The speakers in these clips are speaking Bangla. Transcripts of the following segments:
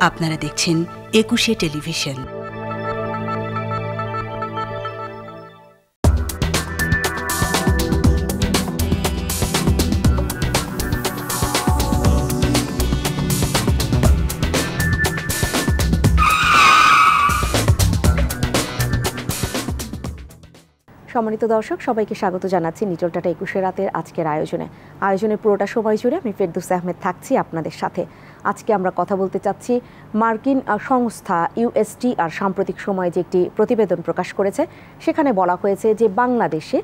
আপনারা দেখছেন একুশে টেলিভিশন। সম্মানিত দর্শক, সবাইকে স্বাগত জানাচ্ছি নিটল টাটা 21 রাতের আজকের আয়োজনে পুরোটা সময় জুড়ে আমি ফেরদৌস আহমেদ থাকছি আপনাদের সাথে। আজকে আমরা কথা বলতে চাচ্ছি মার্কিন সংস্থা ইউএসটিআর সাম্প্রতিক সময়ে যে একটি প্রতিবেদন প্রকাশ করেছে, সেখানে বলা হয়েছে যে বাংলাদেশে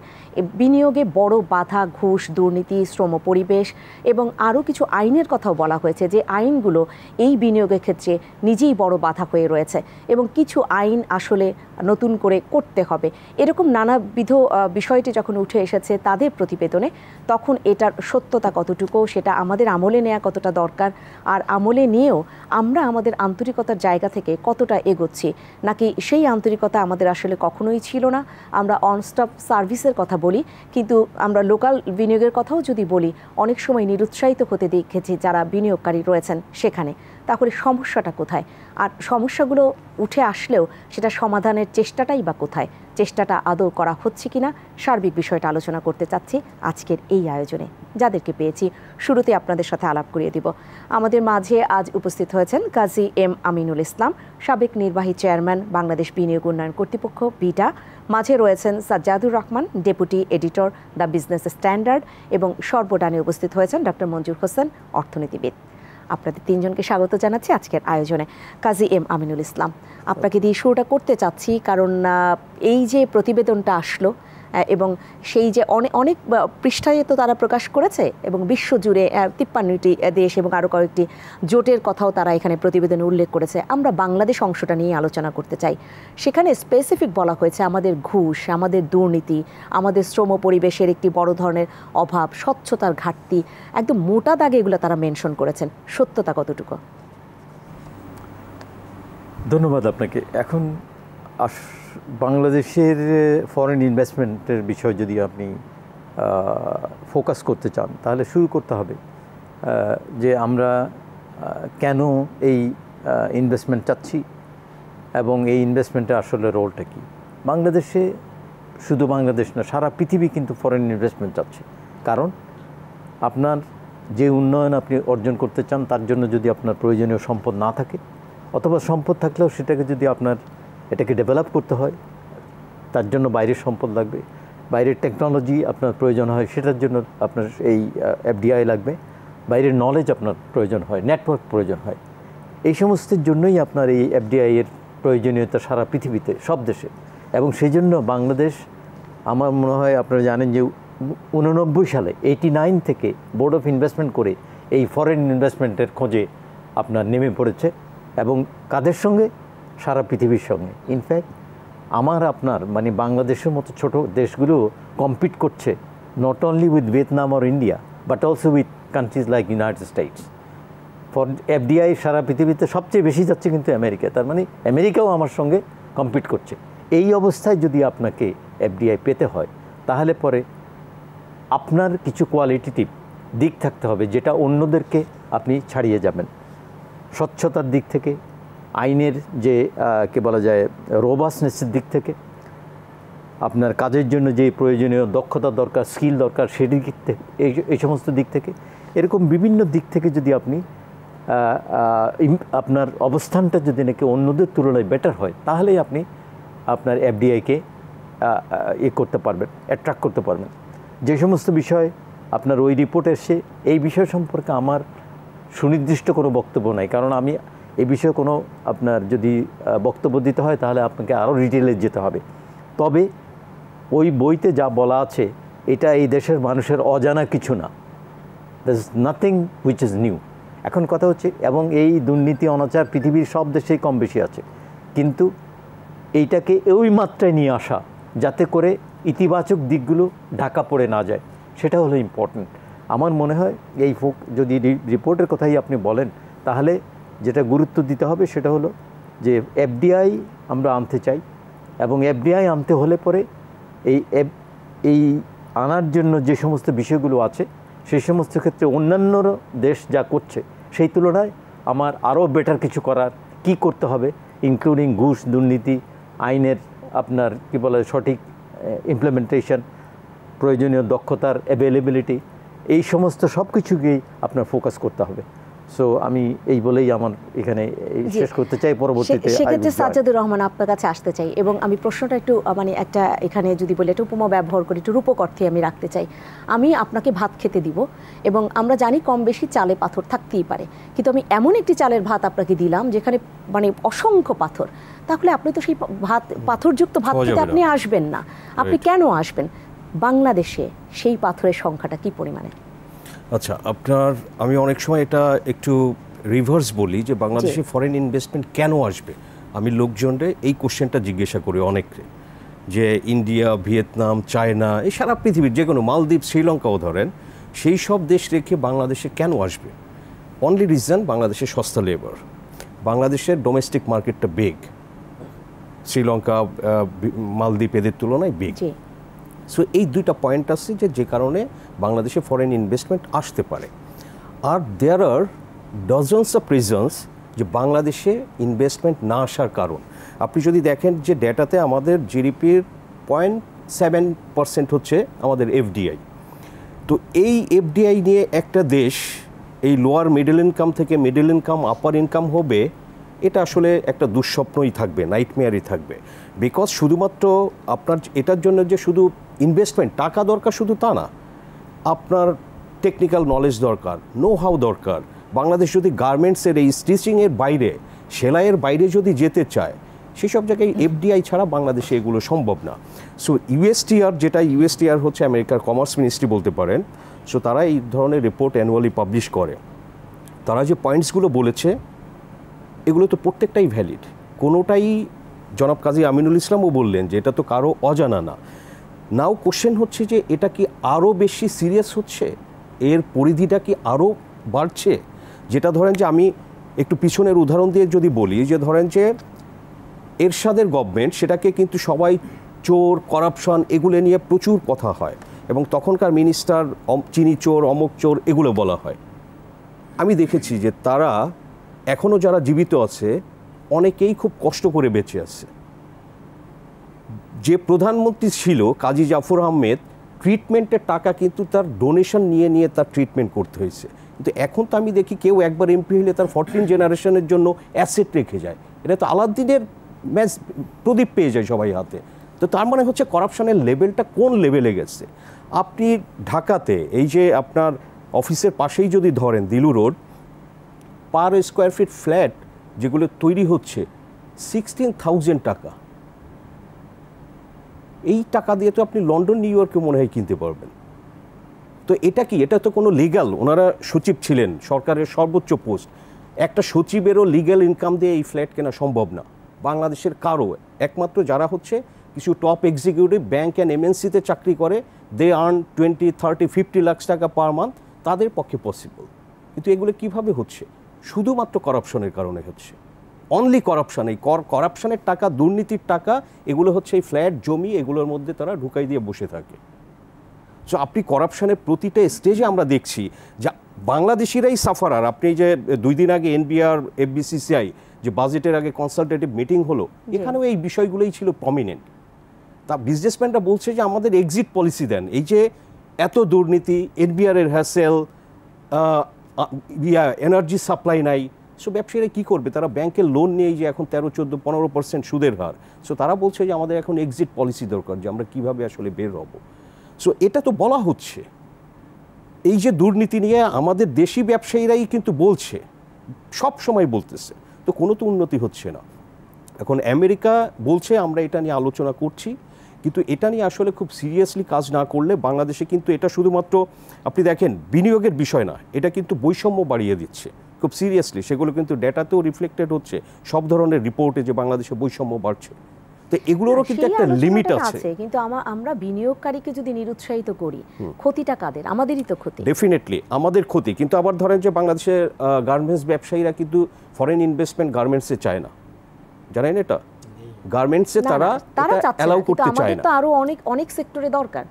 বিনিয়োগে বড় বাধা ঘুষ, দুর্নীতি, শ্রম পরিবেশ এবং আরও কিছু আইনের কথাও বলা হয়েছে, যে আইনগুলো এই বিনিয়োগের ক্ষেত্রে নিজেই বড় বাধা হয়ে রয়েছে এবং কিছু আইন আসলে নতুন করে করতে হবে। এরকম নানাবিধ বিষয়টি যখন উঠে এসেছে তাদের প্রতিবেদনে, তখন এটার সত্যতা কতটুকু, সেটা আমাদের আমলে নেওয়া কতটা দরকার, আর আমলে নিয়েও আমরা আমাদের আন্তরিকতার জায়গা থেকে কতটা এগোচ্ছি, নাকি সেই আন্তরিকতা আমাদের আসলে কখনোই ছিল না। আমরা অনস্টপ সার্ভিসের কথা বলি, কিন্তু আমরা লোকাল বিনিয়োগের কথাও যদি বলি, অনেক সময় নিরুৎসাহিত হতে দেখেছি যারা বিনিয়োগকারী রয়েছেন সেখানে। তাহলে সমস্যাটা কোথায়? আর সমস্যাগুলো উঠে আসলেও সেটা সমাধানের চেষ্টাটাই বা কোথায়? চেষ্টাটা আদৌ করা হচ্ছে কিনা, সার্বিক বিষয়টা আলোচনা করতে চাচ্ছি আজকের এই আয়োজনে। যাদেরকে পেয়েছি শুরুতে আপনাদের সাথে আলাপ করিয়ে দিব। আমাদের মাঝে আজ উপস্থিত হয়েছেন কাজী এম আমিনুল ইসলাম, সাবেক নির্বাহী চেয়ারম্যান, বাংলাদেশ বিনিয়োগ উন্নয়ন কর্তৃপক্ষ বিটা। মাঝে রয়েছেন Sajjadur Rahman, deputy editor, the business standard, এবং সর্বডানে উপস্থিত হয়েছেন ডক্টর মঞ্জুর হোসেন, অর্থনীতিবিদ। আপনাদের তিনজনকে স্বাগত জানাচ্ছি আজকের আয়োজনে। কাজী এম আমিনুল ইসলাম, আপনাকে দিয়ে শুরুটা করতে চাচ্ছি, কারণ এই যে প্রতিবেদনটা আসলো এবং সেই যে অনেক পৃষ্ঠায় তো তারা প্রকাশ করেছে, এবং বিশ্বজুড়ে 53টি দেশ এবং আরও কয়েকটি জোটের কথাও তারা এখানে প্রতিবেদনে উল্লেখ করেছে। আমরা বাংলাদেশ অংশটা নিয়ে আলোচনা করতে চাই। সেখানে স্পেসিফিক বলা হয়েছে আমাদের ঘুষ, আমাদের দুর্নীতি, আমাদের শ্রম পরিবেশের একটি বড় ধরনের অভাব, স্বচ্ছতার ঘাটতি, একদম মোটা দাগে এগুলো তারা মেনশন করেছেন। সত্যতা কতটুকু? ধন্যবাদ আপনাকে। এখন বাংলাদেশের ফরেন ইনভেস্টমেন্টের বিষয় যদি আপনি ফোকাস করতে চান, তাহলে শুরু করতে হবে যে আমরা কেন এই ইনভেস্টমেন্ট চাচ্ছি এবং এই ইনভেস্টমেন্টের আসলে রোলটা কী। বাংলাদেশে, শুধু বাংলাদেশ না, সারা পৃথিবী কিন্তু ফরেন ইনভেস্টমেন্ট চাচ্ছে। কারণ আপনার যে উন্নয়ন আপনি অর্জন করতে চান, তার জন্য যদি আপনার প্রয়োজনীয় সম্পদ না থাকে, অথবা সম্পদ থাকলেও সেটাকে যদি এটাকে ডেভেলপ করতে হয়, তার জন্য বাইরের সম্পদ লাগবে, বাইরের টেকনোলজি আপনার প্রয়োজন হয়, সেটার জন্য আপনার এই এফডিআই লাগবে, বাইরের নলেজ আপনার প্রয়োজন হয়, নেটওয়ার্ক প্রয়োজন হয়। এই সমস্তের জন্যই আপনার এই এফডিআই এর প্রয়োজনীয়তা সারা পৃথিবীতে, সব দেশে। এবং সেই জন্য বাংলাদেশ, আমার মনে হয় আপনারা জানেন যে 89 সালে 89 থেকে বোর্ড অফ ইনভেস্টমেন্ট করে এই ফরেন ইনভেস্টমেন্টের খোঁজে আপনার নেমে পড়েছে, এবং কাদের সঙ্গে? সারা পৃথিবীর সঙ্গে। ইনফ্যাক্ট আপনার মানে বাংলাদেশের মতো ছোট দেশগুলো কম্পিট করছে not only with Vietnam or India, but also with countries like United States. For FDI সারা পৃথিবীতে সবচেয়ে বেশি যাচ্ছে কিন্তু আমেরিকা। তার মানে আমেরিকাও আমার সঙ্গে কম্পিট করছে। এই অবস্থায় যদি আপনাকে এফডিআই পেতে হয়, তাহলে পরে আপনার কিছু কোয়ালিটেটিভ দিক থাকতে হবে, যেটা অন্যদেরকে আপনি ছাড়িয়ে যাবেন। স্বচ্ছতার দিক থেকে, আইনের যে কে বলা যায় রোবাসনেসের দিক থেকে, আপনার কাজের জন্য যে প্রয়োজনীয় দক্ষতা দরকার, স্কিল দরকার, সেদিক থেকে, এই সমস্ত দিক থেকে, এরকম বিভিন্ন দিক থেকে যদি আপনি আপনার অবস্থানটা যদি নাকি অন্যদের তুলনায় বেটার হয়, তাহলেই আপনি আপনার এফডিআইকে করতে পারবেন, অ্যাট্রাক্ট করতে পারবেন। যে সমস্ত বিষয় আপনার ওই রিপোর্ট এসে, এই বিষয় সম্পর্কে আমার সুনির্দিষ্ট কোনো বক্তব্য নাই, কারণ আমি এই বিষয়ে কোনো আপনার যদি বক্তব্য দিতে হয়, তাহলে আপনাকে আরও ডিটেলে যেতে হবে। তবে ওই বইতে যা বলা আছে, এটা এই দেশের মানুষের অজানা কিছু না। There is nothing which is new. এখন কথা হচ্ছে, এবং এই দুর্নীতি, অনাচার পৃথিবীর সব দেশেই কম বেশি আছে, কিন্তু এইটাকে ওই মাত্রায় নিয়ে আসা, যাতে করে ইতিবাচক দিকগুলো ঢাকা পড়ে না যায়, সেটা হলো ইম্পর্ট্যান্ট। আমার মনে হয় এই যদি রিপোর্টের কথাই আপনি বলেন, তাহলে যেটা গুরুত্ব দিতে হবে সেটা হলো যে এফডিআই আমরা আনতে চাই, এবং এফডিআই আনতে হলে পরে এই আনার জন্য যে সমস্ত বিষয়গুলো আছে, সেই সমস্ত ক্ষেত্রে অন্যান্য দেশ যা করছে সেই তুলনায় আমার আরও বেটার কিছু করার, কি করতে হবে, ইনক্লুডিং ঘুষ, দুর্নীতি, আইনের আপনার কি বলে সঠিক ইমপ্লিমেন্টেশন, প্রয়োজনীয় দক্ষতার অ্যাভেলেবিলিটি, এই সমস্ত সব কিছুকেই আপনার ফোকাস করতে হবে। সো আমি এই বলেই আমার এখানে শেষ করতে চাই। পরবর্তীতে সেক্ষেত্রে সাজ্জাদুর রহমান আপনার কাছে আসতে চাই এবং আমি প্রশ্নটা একটু মানে একটা এখানে যদি বলি একটা উপমা ব্যবহার করি, একটু রূপক অর্থে আমি রাখতে চাই। আমি আপনাকে ভাত খেতে দিব এবং আমরা জানি কম বেশি চালে পাথর থাকতেই পারে, কিন্তু আমি এমন একটি চালের ভাত আপনাকে দিলাম যেখানে মানে অসংখ্য পাথর, তাহলে আপনি তো সেই পাথরযুক্ত ভাত খেতে আপনি আসবেন না। আপনি কেন আসবেন? বাংলাদেশে সেই পাথরের সংখ্যাটা কি পরিমাণে? আচ্ছা, আমি অনেক সময় এটা একটু রিভার্স বলি যে বাংলাদেশে ফরেন ইনভেস্টমেন্ট কেন আসবে। আমি লোকজনরে এই কোশ্চেনটা জিজ্ঞাসা করি অনেককে, যে ইন্ডিয়া, ভিয়েতনাম, চায়না, এই সারা পৃথিবীর যে কোনো মালদ্বীপ, শ্রীলঙ্কাও ধরেন, সেই সব দেশ রেখে বাংলাদেশে কেন আসবে? অনলি রিজন, বাংলাদেশের সস্তা লেবার, বাংলাদেশের ডোমেস্টিক মার্কেটটা বেগ, শ্রীলঙ্কা, মালদ্বীপ এদের তুলনায় বেগ। সো এই দুইটা পয়েন্ট আছে যে কারণে বাংলাদেশে ফরেন ইনভেস্টমেন্ট আসতে পারে। আর দেয়ার আর ডজনস অফ রিজনস যে বাংলাদেশে ইনভেস্টমেন্ট না আসার কারণ। আপনি যদি দেখেন যে ডেটাতে আমাদের জিডিপির 0.7% হচ্ছে আমাদের এফডিআই। তো এই এফডিআই নিয়ে একটা দেশ এই লোয়ার মিডল ইনকাম থেকে মিডল ইনকাম, আপার ইনকাম হবে, এটা আসলে একটা দুঃস্বপ্নই থাকবে, নাইটমেয়ারই থাকবে। বিকজ শুধুমাত্র আপনার এটার জন্য যে শুধু ইনভেস্টমেন্ট, টাকা দরকার শুধু তা না, আপনার টেকনিক্যাল নলেজ দরকার, নো হাউ দরকার। বাংলাদেশ যদি গার্মেন্টসের এই স্টিচিংয়ের বাইরে, সেলাইয়ের বাইরে যদি যেতে চায়, সেসব জায়গায় এফডিআই ছাড়া বাংলাদেশে এগুলো সম্ভব না। সো ইউএসটিআর, যেটা ইউএসটিআর হচ্ছে আমেরিকার কমার্স মিনিস্ট্রি বলতে পারেন, সো তারা এই ধরনের রিপোর্ট অ্যানুয়ালি পাবলিশ করে। তারা যে পয়েন্টসগুলো বলেছে এগুলো তো প্রত্যেকটাই ভ্যালিড, কোনোটাই, জনাব কাজী আমিনুল ইসলামও বললেন যে এটা তো কারো অজানা না। নাও কোশ্চেন হচ্ছে যে এটা কি আরও বেশি সিরিয়াস হচ্ছে, এর পরিধিটা কি আরও বাড়ছে? যেটা ধরেন যে আমি একটু পিছনের উদাহরণ দিয়ে যদি বলি, যে ধরেন যে এরশাদের গভর্নমেন্ট, সেটাকে কিন্তু সবাই চোর, করাপশন এগুলো নিয়ে প্রচুর কথা হয় এবং তখনকার মিনিস্টার চিনি চোর, অমুক চোর এগুলো বলা হয়। আমি দেখেছি যে তারা এখনও যারা জীবিত আছে অনেকেই খুব কষ্ট করে বেঁচে আছে। যে প্রধানমন্ত্রী ছিল কাজী জাফর আহমেদ, ট্রিটমেন্টের টাকা কিন্তু তার ডোনেশন নিয়ে নিয়ে তার ট্রিটমেন্ট করতে হয়েছে। কিন্তু এখন তো আমি দেখি কেউ একবার এমপি হলে তার 14 জেনারেশনের জন্য অ্যাসেট রেখে যায়। এটা তো আলাদ্দিনের প্রদীপ পেয়ে যায় সবাই হাতে। তো তার মানে হচ্ছে করাপশনের লেভেলটা কোন লেভেলে গেছে। আপনি ঢাকাতে এই যে আপনার অফিসের পাশেই যদি ধরেন দিলু road, per square feet flat যেগুলো তৈরি হচ্ছে 16,000 টাকা। এই টাকা দিয়ে তো আপনি লন্ডন, নিউ ইয়র্কে মনে হয় কিনতে পারবেন। তো এটা কি, এটা তো কোনো লিগ্যাল, ওনারা সচিব ছিলেন, সরকারের সর্বোচ্চ পোস্ট, একটা সচিবেরও লিগ্যাল ইনকাম দিয়ে এই ফ্ল্যাট কেনা সম্ভব না বাংলাদেশের কারো। একমাত্র যারা হচ্ছে কিছু টপ এক্সিকিউটিভ ব্যাংক অ্যান্ড এমএনসিতে চাকরি করে, দে আর্ন 20, 30, 50 লাখ টাকা পার মান্থ, তাদের পক্ষে পসিবল। কিন্তু এগুলো কিভাবে হচ্ছে? শুধুমাত্র করাপশনের কারণে হচ্ছে, অনলি করাপশন। এই করাপশনের টাকা, দুর্নীতির টাকা, এগুলো হচ্ছে এই ফ্ল্যাট, জমি, এগুলোর মধ্যে তারা ঢুকাই দিয়ে বসে থাকে। সো আপনি করাপশনের প্রতিটা স্টেজে আমরা দেখছি যে বাংলাদেশিরাই সাফারার। আপনি যে 2 দিন আগে এনবিআর, এফবিসিসিআই যে বাজেটের আগে কনসালটেটিভ মিটিং হলো, এখানেও এই বিষয়গুলোই ছিল প্রমিনেন্ট। তা বিজনেসম্যানরা বলছে যে আমাদের এক্সিট পলিসি দেন, এই যে এত দুর্নীতি, এনবিআরের হ্যাসেল, এনার্জি সাপ্লাই নাই, সো ব্যবসায়ীরা কী করবে? তারা ব্যাংকের লোন নিয়ে যে এখন 13, 14, 15% সুদের হার। সো তারা বলছে যে আমাদের এখন এক্সিট পলিসি দরকার, যে আমরা কীভাবে আসলে বের হব। সো এটা তো বলা হচ্ছে, এই যে দুর্নীতি নিয়ে আমাদের দেশি ব্যবসায়ীরাই কিন্তু বলছে, সব সময় বলতেছে, তো কোনো তো উন্নতি হচ্ছে না। এখন আমেরিকা বলছে আমরা এটা নিয়ে আলোচনা করছি, কিন্তু এটা নিয়ে আসলে খুব সিরিয়াসলি কাজ না করলে বাংলাদেশে কিন্তু এটা শুধুমাত্র আপনি দেখেন বিনিয়োগের বিষয় না, এটা কিন্তু বৈষম্য বাড়িয়ে দিচ্ছে খুব সিরিয়াসলি। সেগুলো কিন্তু ডেটাতেও রিফ্লেক্টেড হচ্ছে, সব ধরনের রিপোর্টে, যে বাংলাদেশে বৈষম্য বাড়ছে। তো এগুলোরও কিন্তু একটা লিমিট আছে। কিন্তু আমরা বিনিয়োগকারীকে যদি নিরুৎসাহিত করি, ক্ষতিটা কাদের? আমাদেরই তো ক্ষতি। ডেফিনেটলি আমাদের ক্ষতি। কিন্তু আবার ধরেন যে বাংলাদেশের গার্মেন্টস ব্যবসায়ীরা কিন্তু ফরেন ইনভেস্টমেন্ট গার্মেন্টসে চায় না, জানেন এটা? গার্মেন্টসে তারা অ্যালাউ করতে চায় না। আরো অনেক সেক্টরে দরকার।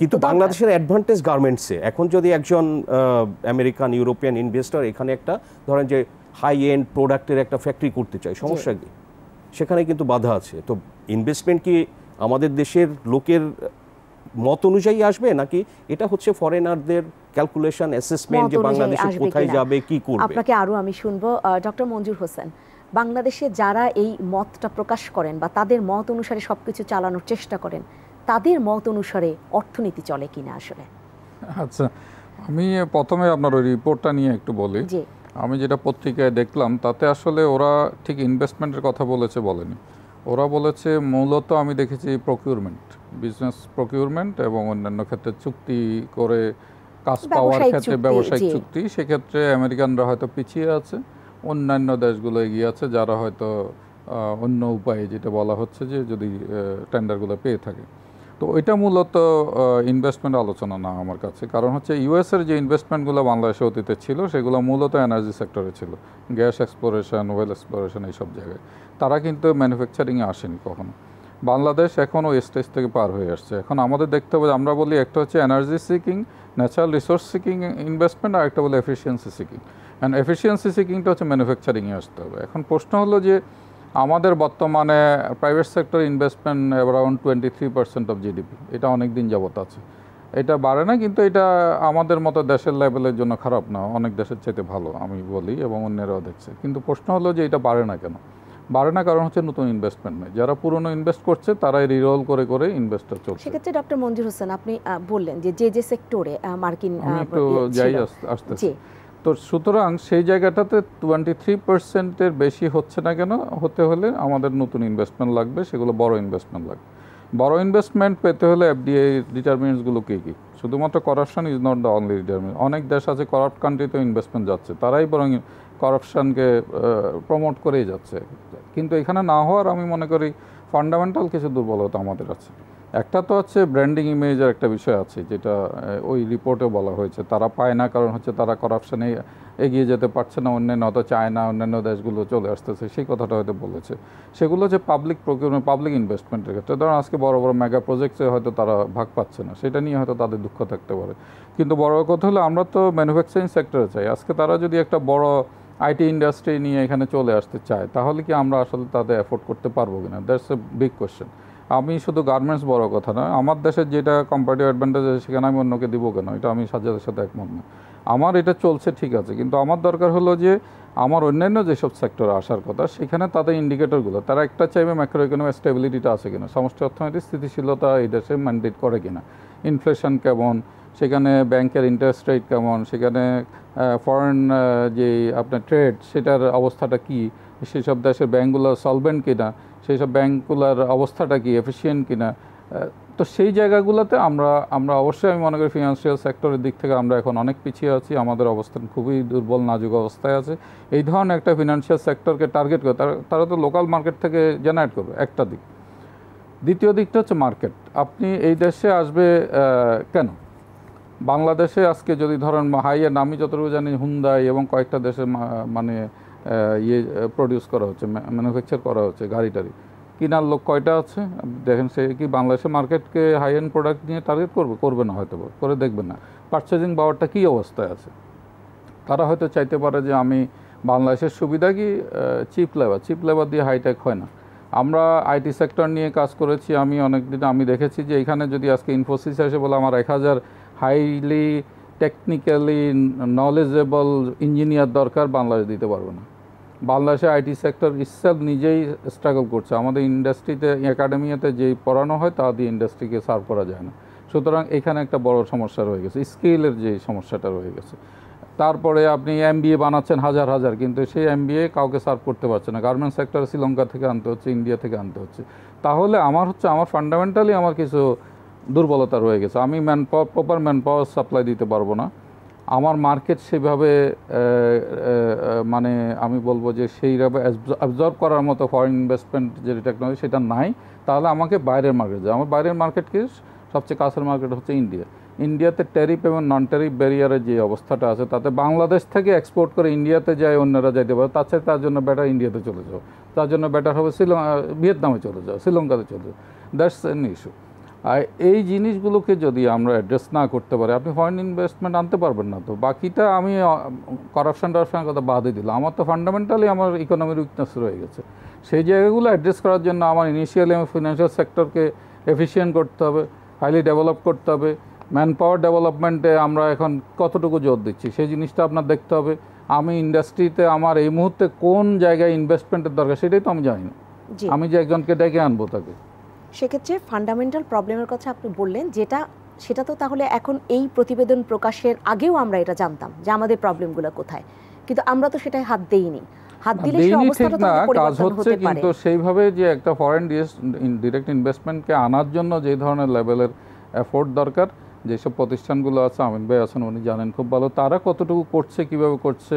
কিন্তু বাংলাদেশের অ্যাডভান্টেজ গার্মেন্টসে। এখন যদি একজন আমেরিকান, ইউরোপিয়ান ইনভেস্টর এখানে একটা ধরেন যে হাই এন্ড প্রোডাক্টের একটা ফ্যাক্টরি করতে চায়, সমস্যা কি? সেখানে কিন্তু বাধা আছে। তো ইনভেস্টমেন্ট কি আমাদের দেশের লোকের মত অনুযায়ী আসবে, নাকি এটা হচ্ছে ফরেনারদের ক্যালকুলেশন অ্যাসেসমেন্ট যে বাংলাদেশে কোথায় যাবে কি করবে? আপনাকে আরো আমি শুনবো ডক্টর মঞ্জুর হোসেন। বাংলাদেশে যারা এই মতটা প্রকাশ করেন বা তাদের মত অনুসারে সবকিছু চালানোর চেষ্টা করেন, তাদের মত অনুসারে অর্থনীতি চলে কিনা আসলে? আচ্ছা, আমি প্রথমে আপনার ওই রিপোর্টটা নিয়ে একটু বলি। জি, আমি যেটা পত্রিকায় দেখলাম তাতে আসলে ওরা ঠিক ইনভেস্টমেন্টের কথা বলেনি। ওরা বলেছে মূলত আমি দেখেছি প্রকিউরমেন্ট, বিজনেস প্রকিউরমেন্ট এবং অন্যান্য ক্ষেত্রে চুক্তি করে কাজ পাওয়ার ক্ষেত্রে ব্যবসায়িক চুক্তি। সেক্ষেত্রে আমেরিকানরা হয়তো পিছিয়ে আছে, অন্যান্য দেশগুলো এগিয়ে আছে যারা হয়তো অন্য উপায়ে যেটা বলা হচ্ছে যে যদি টেন্ডারগুলো পেয়ে থাকে। তো ওইটা মূলত ইনভেস্টমেন্ট আলোচনা না আমার কাছে, কারণ হচ্ছে ইউএসের যে ইনভেস্টমেন্টগুলো বাংলাদেশে অতীতে ছিল সেগুলো মূলত এনার্জি সেক্টরে ছিল, গ্যাস এক্সপ্লোরেশন, ওয়েল এক্সপ্লোরেশন, এইসব জায়গায়। তারা কিন্তু ম্যানুফ্যাকচারিংয়ে আসেনি কখনো। বাংলাদেশ এখন ওই স্টেজ থেকে পার হয়ে আসছে। এখন আমাদের দেখতে হবে, আমরা বলি একটা হচ্ছে energy seeking, natural resource seeking investment, আর একটা বলি এফিসিয়েন্সি সিকিং। অ্যান্ড এফিসিয়েন্সি সিকিংটা হচ্ছে ম্যানুফ্যাকচারিংয়ে আসতে হবে। এখন প্রশ্ন হলো যে আমাদের বর্তমানে private sector investment around 23% of GDP, এটা অনেক দিন যাবত আছে। এটা বাড়ে না, কিন্তু এটা আমাদের মতো দেশের লেভেলের জন্য খারাপ না, অনেক দেশের চাইতে ভালো আমি বলি, এবং অন্যরাও দেখছে। কিন্তু প্রশ্ন হলো যে এটা বাড়ে না কেন? বাড়ে না কারণ হচ্ছে নতুন ইনভেস্টমেন্ট নেই। যারা পুরনো ইনভেস্ট করছে তারাই রিরোল করে করে ইনভেস্টটা চলছে। সেক্ষেত্রে ডক্টর মঞ্জুর হোসেন, আপনি বললেন যে যে সেক্টরে মার্কিন একটু যাই আসতেছে, তো সুতরাং সেই জায়গাটাতে 23%-এর বেশি হচ্ছে না কেন? হতে হলে আমাদের নতুন ইনভেস্টমেন্ট লাগবে, সেগুলো বড় ইনভেস্টমেন্ট লাগবে। বড় ইনভেস্টমেন্ট পেতে হলে এফডিআই ডিটারমিনেন্টসগুলো কী কী? শুধুমাত্র corruption is not the only determinant. অনেক দেশ আছে করাপ্ট কান্ট্রিতেও ইনভেস্টমেন্ট যাচ্ছে, তারাই বরং করাপশনকে প্রমোট করেই যাচ্ছে। কিন্তু এখানে না হওয়ার আমি মনে করি ফান্ডামেন্টাল কিছু দুর্বলতা আমাদের আছে। একটা তো হচ্ছে ব্র্যান্ডিং ইমেজের একটা বিষয় আছে, যেটা ওই রিপোর্টে বলা হয়েছে। তারা পায় না কারণ হচ্ছে তারা করাপশনে এগিয়ে যেতে পারছে না, অন্যান্য অত চায়না, অন্যান্য দেশগুলো চলে আসতেছে, সেই কথাটা হয়তো বলেছে। সেগুলো হচ্ছে পাবলিক প্রকিউরমেন্ট, পাবলিক ইনভেস্টমেন্টের ক্ষেত্রে। ধরুন আজকে বড় বড় মেগা প্রজেক্টসে হয়তো তারা ভাগ পাচ্ছে না, সেটা নিয়ে হয়তো তাদের দুঃখ থাকতে পারে। কিন্তু বড় কথা হলো আমরা তো ম্যানুফ্যাকচারিং সেক্টরে চাই। আজকে তারা যদি একটা বড় আইটি ইন্ডাস্ট্রি নিয়ে এখানে চলে আসতে চায়, তাহলে কি আমরা আসলে তাদের অ্যাফোর্ড করতে পারবো কিনা? That's a big question. আমি শুধু গার্মেন্টস বড় কথা নয়, আমার দেশের যেটা কম্পারেটিভ অ্যাডভান্টেজ আছে সেখানে আমি অন্যকে দিব কেন? এটা আমি সাজ্জাদের সাথে একমত না। আমার এটা চলছে ঠিক আছে, কিন্তু আমার দরকার হলো যে আমার অন্যান্য যেসব সেক্টরে আসার কথা সেখানে তাদের ইন্ডিকেটরগুলো, তারা একটা চাইবে ম্যাক্রো ইকোনমিক স্টেবিলিটিটা আছে কিনা, সমষ্টি অর্থনৈতিক স্থিতিশীলতা এই দেশে ম্যান্ডেট করে কিনা, ইনফ্লেশন কেমন, সেখানে ব্যাংকের ইন্টারেস্ট রেট কেমন, সেখানে ফরেন যে আপনার ট্রেড সেটার অবস্থাটা কী, সেসব দেশের ব্যাঙ্কগুলো সলভেন্ট কিনা, সেই সব ব্যাঙ্কগুলোর অবস্থাটা কি, এফিসিয়েন্ট কিনা। তো সেই জায়গাগুলোতে আমরা অবশ্যই আমি মনে করি ফিনান্সিয়াল সেক্টরের দিক থেকে আমরা এখন অনেক পিছিয়ে আছি, আমাদের অবস্থান খুবই দুর্বল নাজুক অবস্থায় আছে। এই ধরনের একটা ফিনান্সিয়াল সেক্টরকে টার্গেট করে তারা তো লোকাল মার্কেট থেকে জেনারেট করবে, একটা দিক। দ্বিতীয় দিকটা হচ্ছে মার্কেট। আপনি এই দেশে আসবে কেন? বাংলাদেশে আজকে যদি ধরেন হাই এন্ড, আমি যতটুকু জানি হুন্দাই এবং কয়েকটা দেশে মানে প্রডিউস করা হচ্ছে, ম্যানুফ্যাকচার করা হচ্ছে গাড়ি টাড়ি, কেনার লোক কয়টা আছে দেখেন? সে কি বাংলাদেশের মার্কেটকে হাই এন্ড প্রোডাক্ট নিয়ে টার্গেট করবে না, হয়তো করে দেখবেন না। পারচেজিং পাওয়ারটা কী অবস্থায় আছে? তারা হয়তো চাইতে পারে যে আমি বাংলাদেশের সুবিধা কি চিপ লেবার দিয়ে হাইটেক হয় না। আমরা আইটি সেক্টর নিয়ে কাজ করেছি, আমি অনেকদিন আমি দেখেছি যে এখানে যদি আজকে ইনফোসিস এসে বলে আমার 1000 হাইলি টেকনিক্যালি নলেজেবল ইঞ্জিনিয়ার দরকার, বাংলাদেশ দিতে পারবে না। বাংলাদেশে আইটি সেক্টর ইসেলফ নিজেই স্ট্রাগল করছে। আমাদের ইন্ডাস্ট্রিতে, একাডেমিয়াতে যেই পড়ানো হয় তা দিয়ে ইন্ডাস্ট্রিকে সার্ভ করা যায় না। সুতরাং এখানে একটা বড় সমস্যা রয়ে গেছে, স্কিলের যে সমস্যাটা রয়ে গেছে। তারপরে আপনি এমবিএ বানাচ্ছেন হাজার, কিন্তু সেই এমবিএ কাউকে সার্ভ করতে পারছে না। গার্মেন্টস সেক্টর শ্রীলঙ্কা থেকে আনতে হচ্ছে, ইন্ডিয়া থেকে আনতে হচ্ছে। তাহলে আমার ফান্ডামেন্টালি আমার কিছু দুর্বলতা রয়ে গেছে। আমি প্রপার ম্যান পাওয়ার সাপ্লাই দিতে পারবো না। আমার মার্কেট সেভাবে মানে আমি বলবো যে সেইভাবে অ্যাবজর্ব করার মতো ফরেন ইনভেস্টমেন্ট যে টেকনোলজি সেটা নাই। তাহলে আমাকে বাইরের মার্কেট যায়। আমার বাইরের মার্কেটকে সবচেয়ে কাছের মার্কেট হচ্ছে ইন্ডিয়াতে ট্যারিফ এবং নন ট্যারিফ ব্যারিয়ারের যে অবস্থাটা আছে, তাতে বাংলাদেশ থেকে এক্সপোর্ট করে ইন্ডিয়াতে যায়, অন্যরা যাইতে পারে। তার জন্য বেটার ইন্ডিয়াতে চলে যাও, তার জন্য বেটার হবে ভিয়েতনামে চলে যাও, শ্রীলঙ্কাতে চলে যাও। That's an issue. আর এই জিনিসগুলোকে যদি আমরা অ্যাড্রেস না করতে পারি, আপনি ফরেন ইনভেস্টমেন্ট আনতে পারবেন না। তো বাকিটা আমি করাপশন টরাপশনের কথা বাদই দিলাম, আমার তো ফান্ডামেন্টালি আমার ইকোনমির উইকনেস রয়ে গেছে। সেই জায়গাগুলো অ্যাড্রেস করার জন্য আমার ইনিশিয়ালি আমার ফিনান্সিয়াল সেক্টরকে এফিশিয়েন্ট করতে হবে, হাইলি ডেভেলপ করতে হবে। ম্যান পাওয়ার ডেভেলপমেন্টে আমরা এখন কতটুকু জোর দিচ্ছি সেই জিনিসটা আপনার দেখতে হবে। আমি ইন্ডাস্ট্রিতে আমার এই মুহূর্তে কোন জায়গায় ইনভেস্টমেন্টের দরকার সেটাই তো আমি জানি না, আমি যে একজনকে ডেকে আনবো তাকে। সেক্ষেত্রে ফান্ডামেন্টাল প্রবলেমের কথা আপনি বললেন, সেটা তো তাহলে এখন এই প্রতিবেদন প্রকাশের আগেও আমরা এটা জানতাম যে আমাদের প্রবলেমগুলো কোথায়, কিন্তু আমরা তো সেটাই হাত দেইনি। হাত দিলে সেই অবস্থাটা তো পরিবর্তন হতে পারে। কিন্তু সেইভাবে যে একটা ফরেন ডিরেক্ট ইনভেস্টমেন্টকে আনার জন্য যে ধরনের লেভেলের এফোর্ট দরকার, যেসব প্রতিষ্ঠানগুলো আছে, আমিন ভাই আছেন উনি জানেন খুব ভালো, তারা কতটুকু করছে, কিভাবে করছে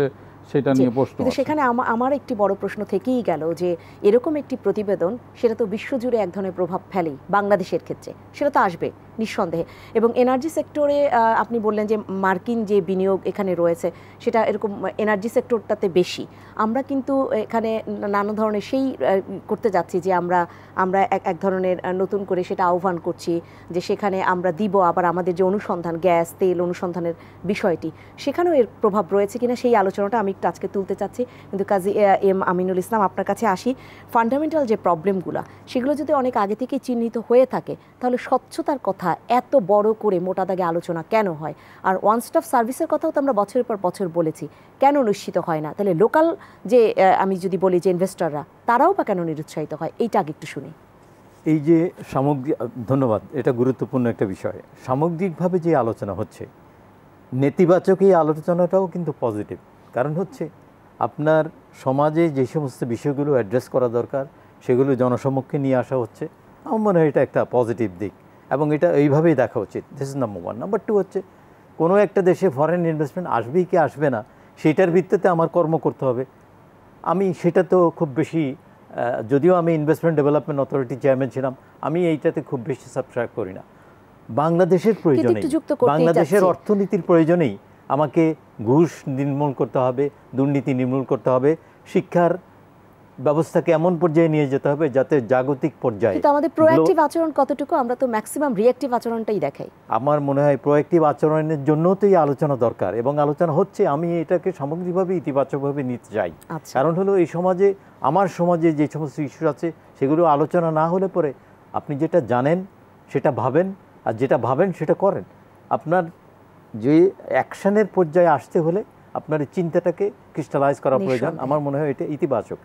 সেটা নিয়ে প্রশ্ন। কিন্তু সেখানে আমার একটি বড় প্রশ্ন থেকেই গেল যে এরকম একটি প্রতিবেদন সেটা তো বিশ্বজুড়ে এক ধরনের প্রভাব ফেলেই, বাংলাদেশের ক্ষেত্রে সেটা তো আসবে নিঃসন্দেহে। এবং এনার্জি সেক্টরে আপনি বললেন যে মার্কিন যে বিনিয়োগ এখানে রয়েছে সেটা এরকম এনার্জি সেক্টরটাতে বেশি। আমরা কিন্তু এখানে নানা ধরনের সেই করতে যাচ্ছি যে আমরা এক ধরনের নতুন করে সেটা আহ্বান করছি যে সেখানে আমরা দিব আবার আমাদের যে অনুসন্ধান, গ্যাস তেল অনুসন্ধানের বিষয়টি, সেখানেও এর প্রভাব রয়েছে কিনা সেই আলোচনাটা আমি একটু আজকে তুলতে চাচ্ছি। কিন্তু কাজী এম আমিনুল ইসলাম, আপনার কাছে আসি। ফান্ডামেন্টাল যে প্রবলেমগুলো সেগুলো যদি অনেক আগে থেকেই চিহ্নিত হয়ে থাকে তাহলে স্বচ্ছতার কথা এত বড় করে মোটা দাগে আলোচনা কেন হয়? আর ওয়ান স্টপ সার্ভিসের কথাও তো আমরা বছরের পর বছর বলেছি, কেন নিশ্চিত হয় না? তাহলে লোকাল যে আমি যদি বলি যে ইনভেস্টররা, তারাও বা কেন নিরুৎসাহিত হয়? এইটা আগে একটু শুনি। এই যে সামগ্রিক, ধন্যবাদ, এটা গুরুত্বপূর্ণ একটা বিষয়। সামগ্রিকভাবে যে আলোচনা হচ্ছে, নেতিবাচক এই আলোচনাটাও কিন্তু পজিটিভ। কারণ হচ্ছে আপনার সমাজে যে সমস্ত বিষয়গুলো অ্যাড্রেস করা দরকার সেগুলো জনসমক্ষে নিয়ে আসা হচ্ছে। আমার মনে হয় এটা একটা পজিটিভ দিক এবং এটা এইভাবেই দেখা উচিত। This is number one. Number two হচ্ছে কোনো একটা দেশে ফরেন ইনভেস্টমেন্ট আসবেই কি আসবে না সেটার ভিত্তিতে আমার কর্ম করতে হবে। আমি সেটা তো খুব বেশি, যদিও আমি ইনভেস্টমেন্ট ডেভেলপমেন্ট অথরিটি চেয়ারম্যান ছিলাম, আমি এইটাতে খুব বেশি সাবস্ক্রাইব করি না। বাংলাদেশের প্রয়োজনেই, বাংলাদেশের অর্থনীতির প্রয়োজনেই আমাকে ঘুষ নির্মূল করতে হবে, দুর্নীতি নির্মূল করতে হবে, শিক্ষার ব্যবস্থাকে এমন পর্যায়ে নিয়ে যেতে হবে যাতে জাগতিক পর্যায়ে। কিন্তু আমাদের প্রোঅ্যাক্টিভ আচরণ কতটুকু? আমরা তো ম্যাক্সিমাম রিঅ্যাক্টিভ আচরণটাই দেখাই। আমার মনে হয় প্রোঅ্যাক্টিভ আচরণের জন্যও তো এই আলোচনা দরকার এবং আলোচনা হচ্ছে। আমি এটাকে সামগ্রিকভাবে ইতিবাচকভাবে নিতে চাই। কারণ হলো এই সমাজে, আমার সমাজে যে সমস্ত ইস্যু আছে সেগুলো আলোচনা না হলে পরে আপনি যেটা জানেন সেটা ভাবেন, আর যেটা ভাবেন সেটা করেন। আপনার যে অ্যাকশনের পর্যায়ে আসতে হলে আপনার চিন্তাটাকে ক্রিস্টালাইজ করা প্রয়োজন। আমার মনে হয় এটা ইতিবাচক।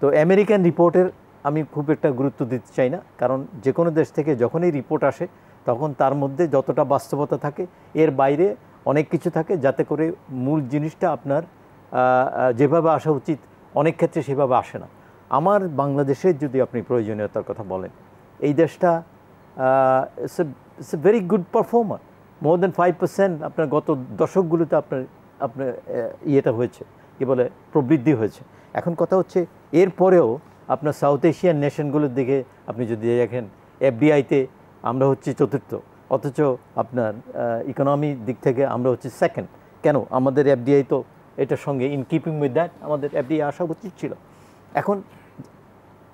তো আমেরিকান রিপোর্টের আমি খুব একটা গুরুত্ব দিতে চাই না, কারণ যে কোনো দেশ থেকে যখনই রিপোর্ট আসে তখন তার মধ্যে যতটা বাস্তবতা থাকে এর বাইরে অনেক কিছু থাকে, যাতে করে মূল জিনিসটা আপনার যেভাবে আসা উচিত অনেক ক্ষেত্রে সেভাবে আসে না। আমার বাংলাদেশের যদি আপনি প্রয়োজনীয়তার কথা বলেন, এই দেশটা it's a very good performer. More than 5% আপনার গত দশকগুলোতে আপনার ইয়েটা হয়েছে, কী বলে, প্রবৃদ্ধি হয়েছে। এখন কথা হচ্ছে এরপরেও আপনার সাউথ এশিয়ান নেশনগুলোর দিকে আপনি যদি দেখেন, এফডিআইতে আমরা হচ্ছি চতুর্থ, অথচ আপনার ইকোনমির দিক থেকে আমরা হচ্ছি সেকেন্ড। কেন? আমাদের এফডিআই তো এটার সঙ্গে ইন কিপিং উইথ দ্যাট আমাদের এফডিআই আসা উচিত ছিল। এখন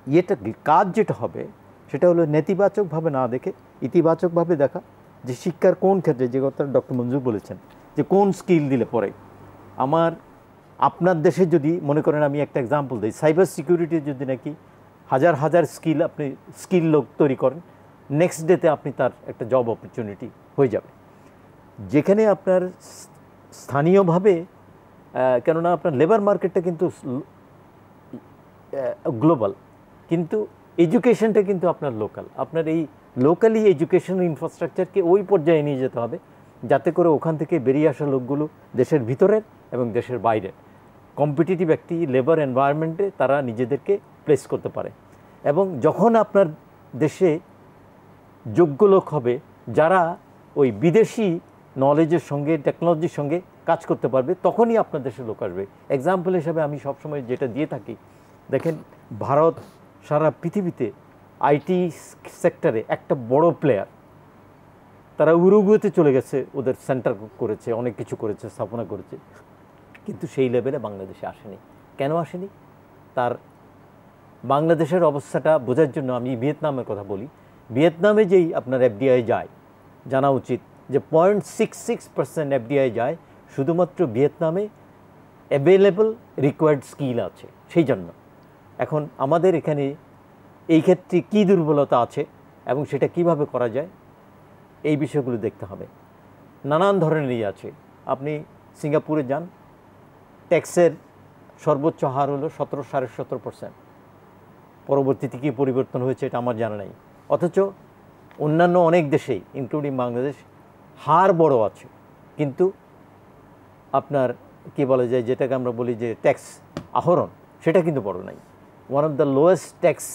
এটা কাজ যেটা হবে সেটা হলো নেতিবাচকভাবে না দেখে ইতিবাচকভাবে দেখা, যে শিক্ষার কোন ক্ষেত্রে, যে কথা ডক্টর মঞ্জুর বলেছেন, যে কোন স্কিল দিলে পরে আপনার দেশে যদি মনে করেন, আমি একটা এক্সাম্পল দিই, সাইবার সিকিউরিটি যদি নাকি হাজার হাজার স্কিল লোক তৈরি করেন, নেক্সট ডেতে আপনি তার একটা জব অপরচুনিটি হয়ে যাবে। যেখানে আপনার স্থানীয়ভাবে, কেননা আপনার লেবার মার্কেটটা কিন্তু গ্লোবাল, কিন্তু এডুকেশনটা কিন্তু আপনার লোকাল। আপনার এই লোকালি এডুকেশন ইনফ্রাস্ট্রাকচারকে ওই পর্যায়ে নিয়ে যেতে হবে যাতে করে ওখান থেকে বেরিয়ে আসা লোকগুলো দেশের ভিতরের এবং দেশের বাইরের কম্পিটিটিভ একটি লেবার এনভায়রনমেন্টে তারা নিজেদেরকে প্লেস করতে পারে। এবং যখন আপনার দেশে যোগ্য লোক হবে যারা ওই বিদেশি নলেজের সঙ্গে, টেকনোলজির সঙ্গে কাজ করতে পারবে, তখনই আপনার দেশে লোক আসবে। এক্সাম্পল হিসাবে আমি সবসময় যেটা দিয়ে থাকি, দেখেন ভারত সারা পৃথিবীতে আইটি সেক্টরে একটা বড় প্লেয়ার। তারা উরুগুয়েতে চলে গেছে, ওদের সেন্টার করেছে, অনেক কিছু করেছে, স্থাপনা করেছে, কিন্তু সেই লেভেলে বাংলাদেশে আসেনি। কেন আসেনি? তার বাংলাদেশের অবস্থাটা বোঝার জন্য আমি ভিয়েতনামের কথা বলি। ভিয়েতনামে যেই আপনার এফডিআই যায়, জানা উচিত যে 0.66% এফডিআই যায় শুধুমাত্র ভিয়েতনামে অ্যাভেলেবল রিকোয়ার্ড স্কিল আছে সেই জন্য। এখন আমাদের এখানে এই ক্ষেত্রে কী দুর্বলতা আছে এবং সেটা কিভাবে করা যায় এই বিষয়গুলো দেখতে হবে। নানান ধরনেরই আছে। আপনি সিঙ্গাপুরে যান, ট্যাক্সের সর্বোচ্চ হার হলো 17.5%। পরবর্তীতে কী পরিবর্তন হয়েছে এটা আমার জানা নাই। অথচ অন্যান্য অনেক দেশেই ইনক্লুডিং বাংলাদেশ হার বড় আছে, কিন্তু আপনার কি বলা যায় যেটাকে আমরা বলি যে ট্যাক্স আহরণ সেটা কিন্তু বড় নাই। One of the lowest tax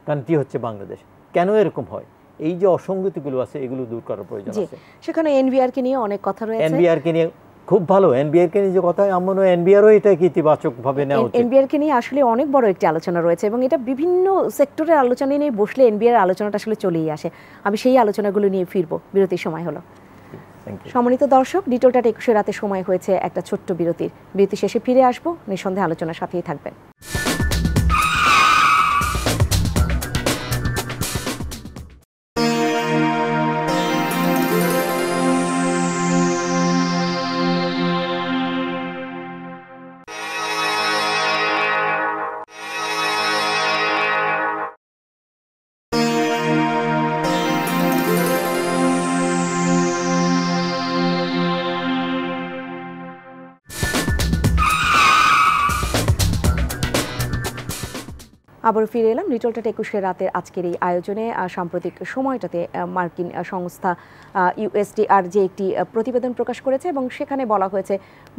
country হচ্ছে বাংলাদেশ। কেন এরকম হয়? এই যে অসঙ্গতিগুলো আছে এগুলো দূর করার প্রয়োজন আছে। সেখানে এনবিআরকে নিয়ে অনেক কথা রয়েছে। এনবিআরকে নিয়ে খুব ভালো, এনবিআরকে নিয়ে যে কথা আমার মনে হয় এনবিআরও এটাকে ইতিবাচকভাবে নেওয়া উচিত। এনবিআরকে নিয়ে আসলে অনেক বড় একটি আলোচনা রয়েছে এবং এটা বিভিন্ন সেক্টরের আলোচনা নিয়ে বসলে এনবিআর আলোচনাটা আসলে চলেই আসে। আমি সেই আলোচনাগুলো নিয়ে ফিরবো, বিরতির সময় হলো। সম্মানিত দর্শক, ডিটোল টাটা 21 রাতে সময় হয়েছে একটা ছোট্ট বিরতির। বিরতি শেষে ফিরে আসবো, নিঃসন্দেহে আলোচনার সাথেই থাকবেন। আবার ফিরে এলাম ডিটোল টাটা 21 রাতের আজকের এই আয়োজনে। সাম্প্রতিক সময়টাতে মার্কিন সংস্থা ইউএসডিআর যে একটি প্রতিবেদন প্রকাশ করেছে এবং সেখানে বলা হয়েছে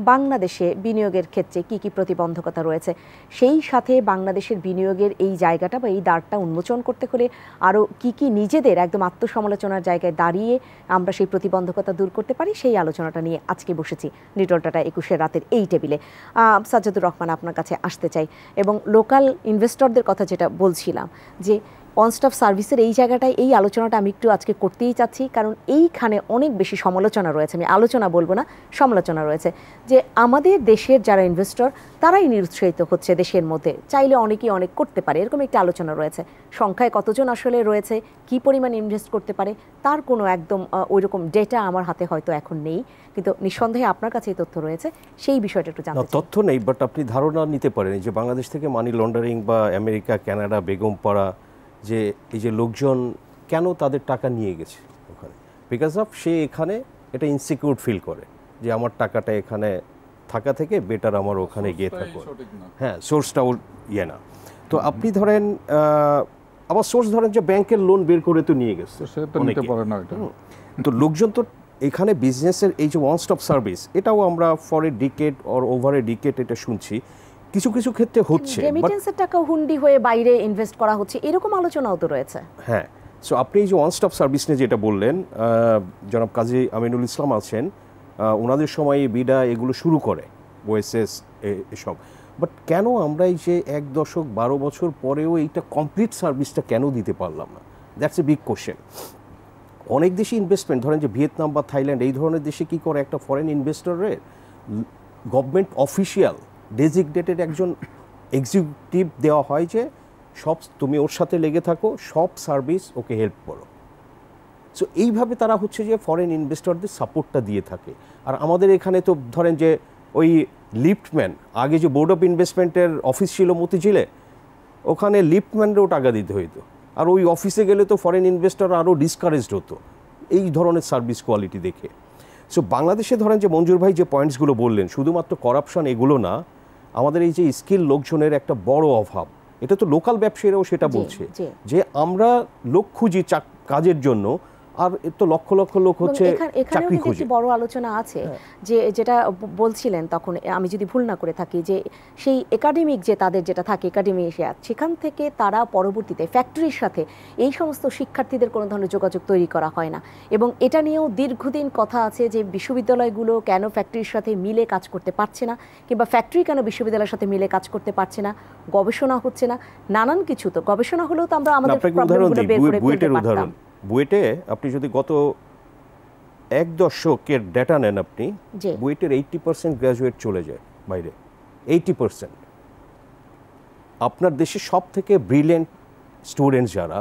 বাংলাদেশে বিনিয়োগের ক্ষেত্রে কি কি প্রতিবন্ধকতা রয়েছে, সেই সাথে বাংলাদেশের বিনিয়োগের এই জায়গাটা বা এই দ্বারটা উন্মোচন করতে হলে আরও কি কি নিজেদের একদম আত্মসমালোচনার জায়গায় দাঁড়িয়ে আমরা সেই প্রতিবন্ধকতা দূর করতে পারি, সেই আলোচনাটা নিয়ে আজকে বসেছি ডিটোল টাটা 21 রাতের এই টেবিলে। সাজ্জাদুর রহমান, আপনার কাছে আসতে চাই এবং লোকাল ইনভেস্টরদের কথা যেটা বলছিলাম যে ওয়ান স্টপ সার্ভিসের এই জায়গাটায় এই আলোচনাটা আমি একটু আজকে করতেই চাচ্ছি, কারণ এইখানে অনেক বেশি সমালোচনা রয়েছে। আমি আলোচনা বলবো না, সমালোচনা রয়েছে যে আমাদের দেশের যারা ইনভেস্টর তারাই নিরুৎসাহিত হচ্ছে দেশের মধ্যে, চাইলে অনেকেই অনেক করতে পারে, এরকম একটা আলোচনা রয়েছে। সংখ্যায় কতজন আসলে রয়েছে, কি পরিমাণ ইনভেস্ট করতে পারে তার কোনো একদম ওইরকম ডেটা আমার হাতে হয়তো এখন নেই, কিন্তু নিঃসন্দেহে আপনার কাছে এই তথ্য রয়েছে, সেই বিষয়টা একটু জানতে চাই। তথ্য নেই, বাট আপনি ধারণা নিতে পারেন যে বাংলাদেশ থেকে মানি লন্ডারিং বা আমেরিকা, কানাডা, বেগমপাড়া যে এই যে লোকজন কেন তাদের টাকা নিয়ে গেছে ওখানে, বিকজ অফ সে এখানে এটা ইনসিকিউর ফিল করে যে আমার টাকাটা এখানে থাকা থেকে বেটার আমার ওখানে গিয়ে থাকো। হ্যাঁ, সোর্সটাও ইয়ে না। তো আপনি ধরেন আবার সোর্স ধরেন যে ব্যাংকের লোন বের করে তো নিয়ে গেছে, তো লোকজন তো এখানে বিজনেসের এই যে ওয়ান স্টপ সার্ভিস এটাও আমরা for a decade or over a decade এটা শুনছি, কিছু কিছু ক্ষেত্রে হচ্ছে রেমিটেন্সের টাকা হুন্ডি হয়ে বাইরে ইনভেস্ট করা হচ্ছে, এরকম আলোচনাও তো রয়েছে। হ্যাঁ, সো আপনি এই যে ওয়ান স্টপ সার্ভিস নিয়ে যেটা বললেন, জনাব কাজী আমিনুল ইসলাম আছেন, ওনাদের সময় বিডা এগুলো শুরু করে, ওএসএস এসব, বাট কেন আমরা এই যে 1 দশক 12 বছর পরেও এইটা কমপ্লিট সার্ভিসটা কেন দিতে পারলাম না? That's a big question. অনেক দেশে ইনভেস্টমেন্ট ধরেন যে ভিয়েতনাম বা থাইল্যান্ড এই ধরনের দেশে কি করে, একটা ফরেন ইনভেস্টরের গভর্নমেন্ট অফিসিয়াল ডেজিগনেটেড একজন এক্সিকিউটিভ দেওয়া হয় যে সব তুমি ওর সাথে লেগে থাকো, সব সার্ভিস ওকে হেল্প করো। সো এইভাবে তারা হচ্ছে যে ফরেন ইনভেস্টরদের সাপোর্টটা দিয়ে থাকে। আর আমাদের এখানে তো ধরেন যে ওই লিফটম্যান, আগে যে বোর্ড অফ ইনভেস্টমেন্টের অফিস ছিল মতিঝিলে, ওখানে লিফটম্যানরাও টাকা দিতে হইতো, আর ওই অফিসে গেলে তো ফরেন ইনভেস্টর আরও ডিসকারেজড হতো এই ধরনের সার্ভিস কোয়ালিটি দেখে। সো বাংলাদেশে ধরেন যে মঞ্জুর ভাই যে পয়েন্টসগুলো বললেন, শুধুমাত্র করাপশন এগুলো না, আমাদের এই যে স্কিল লোকজনের একটা বড় অভাব, এটা তো লোকাল ব্যবসায়ীরাও সেটা বলছে যে আমরা লোক খুঁজি কাজের জন্য, আর তো লক্ষ লক্ষ লোক হচ্ছে চাকরি খুঁজে। বড় আলোচনা আছে যে যেটা বলছিলেন তখন, আমি যদি ভুল না করে থাকি, যে সেই একাডেমিক যে তাদের যেটা থাকে একাডেমি সেখান থেকে তারা পরবর্তীতে ফ্যাক্টরির সাথে এই সমস্ত শিক্ষার্থীদের কোনো ধরনের যোগাযোগ তৈরি করা হয় না, এবং এটা নিয়েও দীর্ঘদিন কথা আছে যে বিশ্ববিদ্যালয়গুলো কেন ফ্যাক্টরির সাথে মিলে কাজ করতে পারছে না, কিংবা ফ্যাক্টরি কেন বিশ্ববিদ্যালয়ের সাথে মিলে কাজ করতে পারছে না, গবেষণা হচ্ছে না, নানান কিছু। তো গবেষণা হলেও তো আমরা আমাদের প্রবলেমগুলো বের করে ফেলতে পারতাম। বুয়েটে আপনি যদি গত 1 দশকের ডেটা নেন, আপনি বুয়েটের 80% গ্র্যাজুয়েট চলে যায় বাইরে, 80%। আপনার দেশে সব থেকে ব্রিলিয়েন্ট স্টুডেন্টস যারা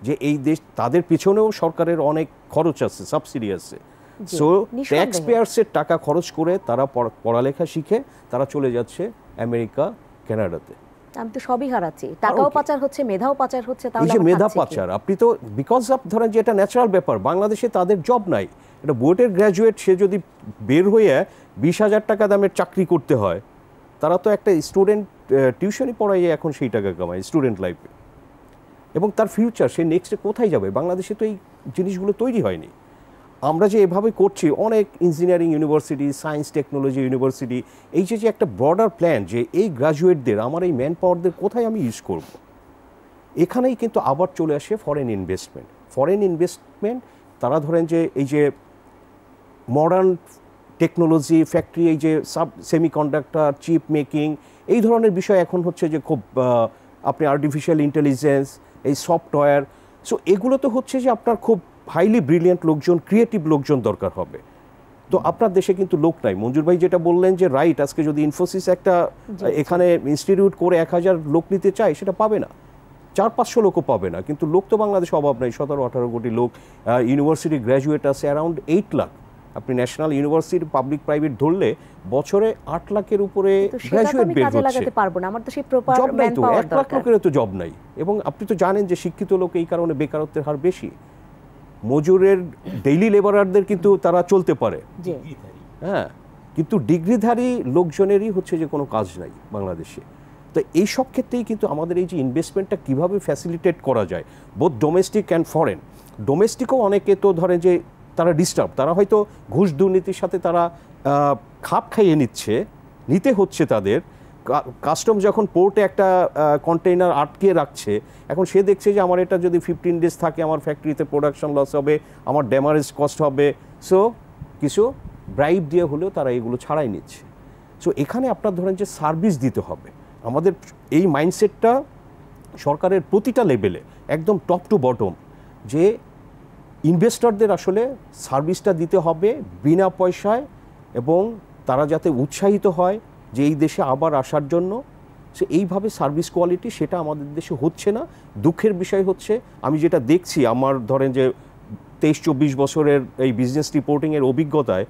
যে এই দেশ, তাদের পিছনেও সরকারের অনেক খরচ আছে, সাবসিডি আছে। সো ট্যাক্স পেয়ার্সের টাকা খরচ করে তারা পড়ালেখা শিখে তারা চলে যাচ্ছে আমেরিকা, কানাডাতে। আমি তো সবই হারাচ্ছি, টাকাও পাচার হচ্ছে, মেধাও পাচার হচ্ছে। এই যে মেধা পাচার, আপনি তো বিকজ অফ ধরেন যে এটা ন্যাচারাল ব্যাপার, বাংলাদেশে তাদের জব নাই, এটা বুয়েটের গ্র্যাজুয়েট, সে যদি বের হয়ে 20,000 টাকা দামের চাকরি করতে হয়, তারা তো একটা স্টুডেন্ট টিউশনই পড়াইয়ে এখন সেই টাকা কামায় স্টুডেন্ট লাইফে, এবং তার ফিউচার সে নেক্সটে কোথায় যাবে? বাংলাদেশে তো এই জিনিসগুলো তৈরি হয়নি। আমরা যে এভাবে করছি, অনেক engineering university, science technology university, এই যে একটা ব্রডার প্ল্যান যে এই গ্র্যাজুয়েটদের, আমার এই ম্যান পাওয়ারদের কোথায় আমি ইউজ করব, এখানেই কিন্তু আবার চলে আসে ফরেন ইনভেস্টমেন্ট। ফরেন ইনভেস্টমেন্ট তারা ধরেন যে এই যে মডার্ন টেকনোলজি ফ্যাক্টরি, এই যে সেমিকন্ডাক্টর, চিপ মেকিং, এই ধরনের বিষয় এখন হচ্ছে যে খুব, আপনি আর্টিফিশিয়াল ইন্টেলিজেন্স, এই সফটওয়্যার, সো এগুলো তো হচ্ছে যে আপনার খুব হাইলি ব্রিলিয়েন্ট লোকজন, ক্রিয়েটিভ লোকজন দরকার হবে। তো আপনার দেশে কিন্তু লোক নাই। মঞ্জুর ভাই যেটা বললেন যে রাইট, আজকে যদি ইনফোসিস একটা এখানে ইনস্টিটিউট করে 1000 লোক নিতে চায়, সেটা পাবে না, 400-500 লোকও পাবে না। কিন্তু লোক তো বাংলাদেশে অভাব নাই, 17-18 কোটি লোক। ইউনিভার্সিটি গ্র্যাজুয়েট আছে অ্যারাউন্ড 8 লাখ। আপনি ন্যাশনাল ইউনিভার্সিটি পাবলিক প্রাইভেট ধরলে বছরে 8 লাখের উপরে গ্র্যাজুয়েট বের হচ্ছে। জব নাই তো, 1 লাখ লোকেরও তো জব নাই। এবং আপনি তো জানেন যে শিক্ষিত লোক এই কারণে বেকারত্বের হার বেশি। মজুরের ডেইলি লেবারারদের কিন্তু তারা চলতে পারে, হ্যাঁ, কিন্তু ডিগ্রিধারী লোকজনেরই হচ্ছে যে কোনো কাজ নাই বাংলাদেশে। তো এই সব ক্ষেত্রেই কিন্তু আমাদের এই যে ইনভেস্টমেন্টটা কীভাবে ফ্যাসিলিটেট করা যায়, বোথ ডোমেস্টিক অ্যান্ড ফরেন। ডোমেস্টিকও অনেকে তো ধরেন যে তারা ডিস্টার্ব, তারা হয়তো ঘুষ দুর্নীতির সাথে তারা খাপ খাইয়ে নিতে হচ্ছে তাদের। কাস্টম যখন পোর্টে একটা কন্টেইনার আটকে রাখছে, এখন সে দেখছে যে আমার এটা যদি 15 ডেজ থাকে, আমার ফ্যাক্টরিতে প্রোডাকশন লস হবে, আমার ড্যামারেজ কস্ট হবে। সো কিছু ব্রাইব দিয়ে হলেও তারা এগুলো ছাড়াই নিচ্ছে। সো এখানে আপনার ধরেন যে সার্ভিস দিতে হবে। আমাদের এই মাইন্ডসেটটা সরকারের প্রতিটা লেভেলে, একদম টপ টু বটম, যে ইনভেস্টরদের আসলে সার্ভিসটা দিতে হবে বিনা পয়সায়, এবং তারা যাতে উৎসাহিত হয় যে এই দেশে আবার আসার জন্য। সে এইভাবে সার্ভিস কোয়ালিটি, সেটা আমাদের দেশে হচ্ছে না। দুঃখের বিষয় হচ্ছে, আমি যেটা দেখছি আমার ধরেন যে 23-24 বছরের এই বিজনেস রিপোর্টিংয়ের অভিজ্ঞতায়,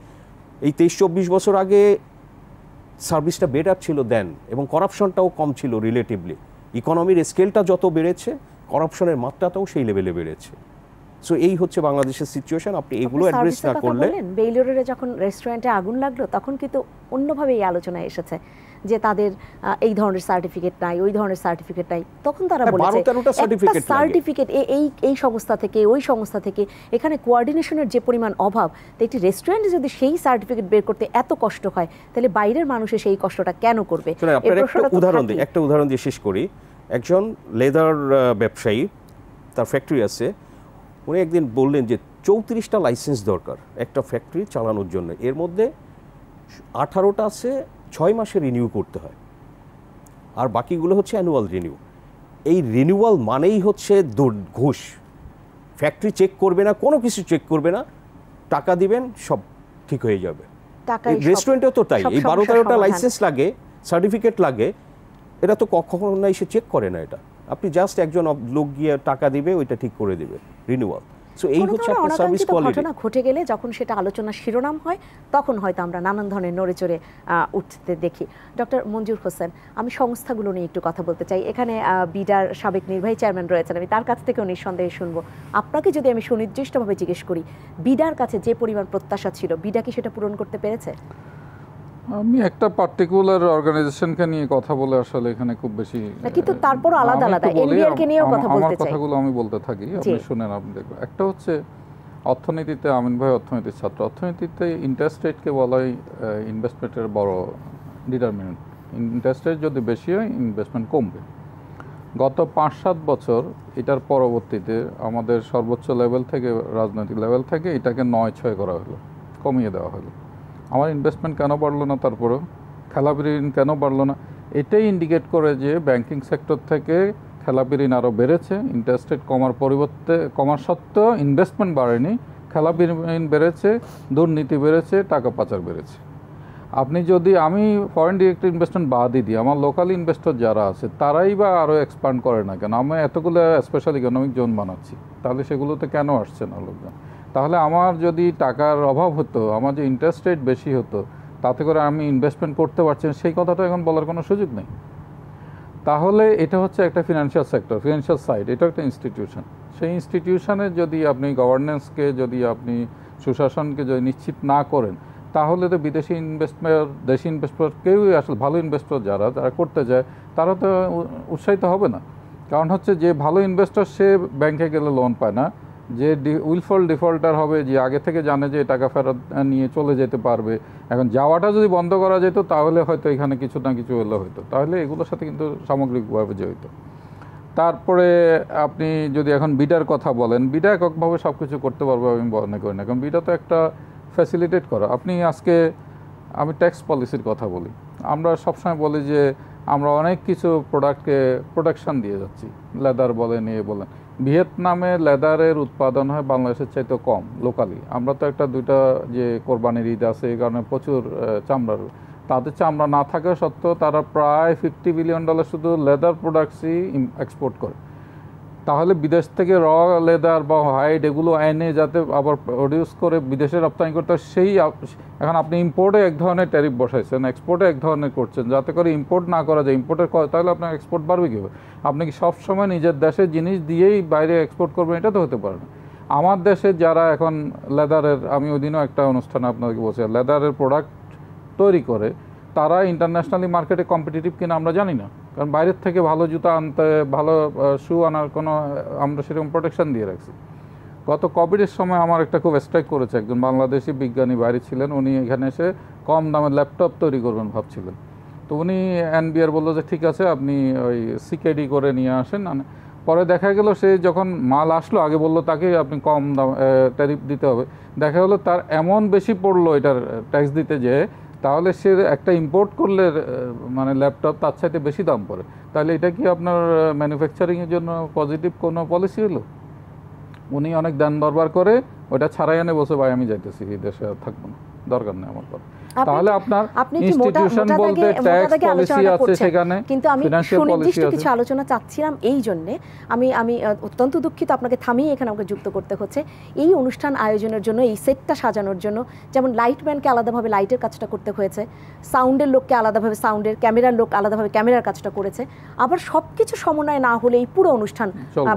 এই 23-24 বছর আগে সার্ভিসটা বেটার ছিল দেন, এবং করাপশনটাও কম ছিল রিলেটিভলি। ইকোনমির স্কেলটা যত বেড়েছে, করাপশনের মাত্রাটাও সেই লেভেলে বেড়েছে। সো এই হচ্ছে বাংলাদেশের সিচুয়েশন। আপনি এগুলো অ্যাড্রেস না করলে, বেইলরে যখন রেস্টুরেন্টে আগুন লাগলো, তখন কিন্তু অন্যভাবে এই আলোচনায় এসেছে যে তাদের এই ধরনের সার্টিফিকেট নাই, ওই ধরনের সার্টিফিকেট নাই। তখন তারা বলেছে সার্টিফিকেট এই সংস্থা থেকে, ওই সংস্থা থেকে, এখানে কোঅর্ডিনেশনের যে পরিমাণ অভাব, তো একটি রেস্টুরেন্টে যদি সেই সার্টিফিকেট বের করতে এত কষ্ট হয়, তাহলে বাইরের মানুষে সেই কষ্টটা কেন করবে? একটা উদাহরণ দিয়ে শেষ করি। একজন লেদার ব্যবসায়ী, তার ফ্যাক্টরি আছে, উনি একদিন বললেন যে 34টা লাইসেন্স দরকার একটা ফ্যাক্টরি চালানোর জন্য। এর মধ্যে 18টা আছে 6 মাসে রিনিউ করতে হয়, আর বাকিগুলো হচ্ছে অ্যানুয়াল রিনিউ। এই রিনিউয়াল মানেই হচ্ছে ঘুষ। ফ্যাক্টরি চেক করবে না, কোনো কিছু চেক করবে না, টাকা দিবেন, সব ঠিক হয়ে যাবে। রেস্টুরেন্টেও তো তাই, এই 12-13টা লাইসেন্স লাগে, সার্টিফিকেট লাগে, এটা তো কখনো না এসে চেক করে না। এটা আপনি জাস্ট একজন লোক গিয়ে টাকা দিবে, ওইটা ঠিক করে দিবে, রিনিউয়াল। সো এই হচ্ছে আপনার সার্ভিস কোয়ালিটি। ঘটনা ঘটে গেলে যখন সেটা আলোচনার শিরোনাম হয়, তখন হয়তো আমরা নানান ধরনের নড়েচড়ে উঠতে দেখি। ডক্টর মঞ্জুর হোসেন, আমি সংস্থাগুলো নিয়ে একটু কথা বলতে চাই। এখানে বিডার সাবেক নির্বাহী চেয়ারম্যান রয়েছেন, আমি তার কাছ থেকেও নিঃসন্দেহে শুনবো। আপনাকে যদি আমি সুনির্দিষ্টভাবে জিজ্ঞেস করি, বিডার কাছে যে পরিমাণ প্রত্যাশা ছিল, বিডা কি সেটা পূরণ করতে পেরেছে? আমি একটা পার্টিকুলার অর্গানাইজেশনকে নিয়ে কথা বলে আসলে এখানে খুব বেশি, কিন্তু তারপরও আলাদা আলাদা এনবিআর কে নিয়েও কথা বলতে চাই। আমার কথাগুলো আমি বলতে থাকি, আপনি শুনেন। আপনি দেখবেন, একটা হচ্ছে অর্থনীতিতে, আমিন ভাই অর্থনীতির ছাত্র, অর্থনীতিতে ইন্টারেস্ট রেটকে বলা হয় ইনভেস্টমেন্টের বড় ডিটারমিনেন্ট। ইন্টারেস্ট রেট যদি বেশি হয়, ইনভেস্টমেন্ট কমবে। গত 5-7 বছর এটার পরবর্তীতে আমাদের সর্বোচ্চ লেভেল থেকে, রাজনৈতিক লেভেল থেকে এটাকে 9-6 করা হলো, কমিয়ে দেওয়া হলো। আমার ইনভেস্টমেন্ট কেন বাড়লো না, তারপরেও খেলাপি ঋণ কেন বাড়লো না, এটাই ইন্ডিকেট করে যে ব্যাংকিং সেক্টর থেকে খেলাপি ঋণ আরও বেড়েছে। ইন্টারেস্ট রেট কমার সত্ত্বেও ইনভেস্টমেন্ট বাড়েনি, খেলাপি ঋণ বেড়েছে, দুর্নীতি বেড়েছে, টাকা পাচার বেড়েছে। আপনি যদি আমি ফরেন ডিরেক্ট ইনভেস্টমেন্ট বাদই দিই, আমার লোকাল ইনভেস্টর যারা আছে তারাই বা আরও এক্সপ্যান্ড করে না কেন? আমি এতগুলো স্পেশাল ইকোনমিক জোন বানাচ্ছি, তাহলে সেগুলোতে কেন আসছে না লোকজন? তাহলে আমার যদি টাকার অভাব হতো, আমার যে ইন্টারেস্ট রেট বেশি হতো, তাতে করে আমি ইনভেস্টমেন্ট করতে পারছি না, সেই কথাটা এখন বলার কোনো সুযোগ নেই। তাহলে এটা হচ্ছে একটা ফিনান্সিয়াল সেক্টর, ফিনান্সিয়াল সাইড, এটা একটা ইনস্টিটিউশন। সেই ইনস্টিটিউশনে যদি আপনি গভর্নেন্সকে, যদি আপনি সুশাসনকে যদি নিশ্চিত না করেন, তাহলে তো বিদেশি ইনভেস্টমেন্ট, দেশি ইনভেস্টর, কেউই আসলে ভালো ইনভেস্টর যারা করতে যায় তারা তো উৎসাহিত হবে না। কারণ হচ্ছে যে ভালো ইনভেস্টর সে ব্যাংকে গেলে লোন পায় না, যে উইলফুল ডিফল্টার হবে, যে আগে থেকে জানে যে টাকা ফেরত নিয়ে চলে যেতে পারবে। এখন যাওয়াটা যদি বন্ধ করা যেত তাহলে হয়তো এখানে কিছু না কিছু হলে হয়তো, তাহলে এগুলোর সাথে কিন্তু সামগ্রিকভাবে জড়িত। তারপরে আপনি যদি এখন বিডার কথা বলেন, বিডা এককভাবে সব কিছু করতে পারবো আমি মনে করি না, কারণ বিডা তো একটা ফ্যাসিলিটেট করা। আপনি আজকে আমি ট্যাক্স পলিসির কথা বলি, আমরা সবসময় বলি যে আমরা অনেক কিছু প্রোডাক্টকে প্রোটেকশন দিয়ে যাচ্ছি, লেদার বলেন, বলেন। ভিয়েতনামে লেদারের উৎপাদন হয় বাংলাদেশের চাইতে কম লোকালি। আমরা তো একটা দুইটা যে কোরবানির ঈদ আছে, এই কারণে প্রচুর চামড়ার, তাদের চামড়া না থাকা সত্ত্বেও তারা প্রায় $50 বিলিয়ন শুধু লেদার প্রোডাক্টসই এক্সপোর্ট করে। তাহলে বিদেশ থেকে র লেদার বা হাইড এগুলো এনে যাতে আবার প্রডিউস করে বিদেশে রপ্তানি করতে হয়, সেই এখন আপনি ইম্পোর্টে এক ধরনের ট্যারিফ বসাইছেন, এক্সপোর্টে এক ধরনের করছেন, যাতে করে ইম্পোর্ট না করা যায়। ইম্পোর্টের তাহলে আপনার এক্সপোর্ট বাড়বে কীভাবে? আপনি কি সবসময় নিজের দেশের জিনিস দিয়েই বাইরে এক্সপোর্ট করবেন? এটা তো হতে পারে না। আমার দেশে যারা এখন লেদারের, আমি ওই দিনও একটা অনুষ্ঠানে আপনাদেরকে বলছি, লেদারের প্রোডাক্ট তৈরি করে, তারা ইন্টারন্যাশনালি মার্কেটে কম্পিটিটিভ কিনা আমরা জানি না, কারণ বাইরের থেকে ভালো জুতা আনতে, ভালো শু আনার কোনো আমরা সেরকম প্রোটেকশন দিয়ে রাখছি। গত কোভিডের সময় আমার একটা খুব স্ট্রাইক করেছে, একজন বাংলাদেশি বিজ্ঞানী বাইরে ছিলেন, উনি এখানে এসে কম দামে ল্যাপটপ তৈরি করবেন ভাবছিলেন। তো উনি এনবিআর বললো যে ঠিক আছে আপনি ওই সিকেডি করে নিয়ে আসেন। পরে দেখা গেল সে যখন মাল আসলো, আগে বললো তাকে আপনি কম দাম ট্যারিফ দিতে হবে, দেখা গেলো তার এমন বেশি পড়লো এটার ট্যাক্স দিতে, যে তাহলে সে একটা ইম্পোর্ট করলে মানে ল্যাপটপ তার চাইতে বেশি দাম পড়ে। তাহলে এটা কি আপনার ম্যানুফ্যাকচারিংয়ের জন্য পজিটিভ কোনো পলিসি হলো? উনি অনেক দান দরবার করে ওটা ছাড়াই এনে বসে, ভাই আমি যাইতেছি, এই দেশে থাকবো না, দরকার নেই আমার কথা। তাহলে আপনার ইনস্টিটিউশন বলতে ট্যাক্স পলিসি আছে সেখানে, কিন্তু আমি সুনির্দিষ্ট কিছু আলোচনা চাচ্ছিলাম। এই জন্য আমি অত্যন্ত দুঃখিত আপনাকে থামিয়ে এখানে আমাকে যুক্ত করতে হচ্ছে। এই অনুষ্ঠান আয়োজনের জন্য, এই সেটটা সাজানোর জন্য, যেমন লাইটম্যানকে আলাদাভাবে লাইটের কাজটা করতে হয়েছে, সাউন্ডের লোককে আলাদাভাবে সাউন্ডের, ক্যামেরার লোক আলাদাভাবে ক্যামেরার কাজটা করেছে। আবার সবকিছু সমন্বয় না হলে এই পুরো অনুষ্ঠান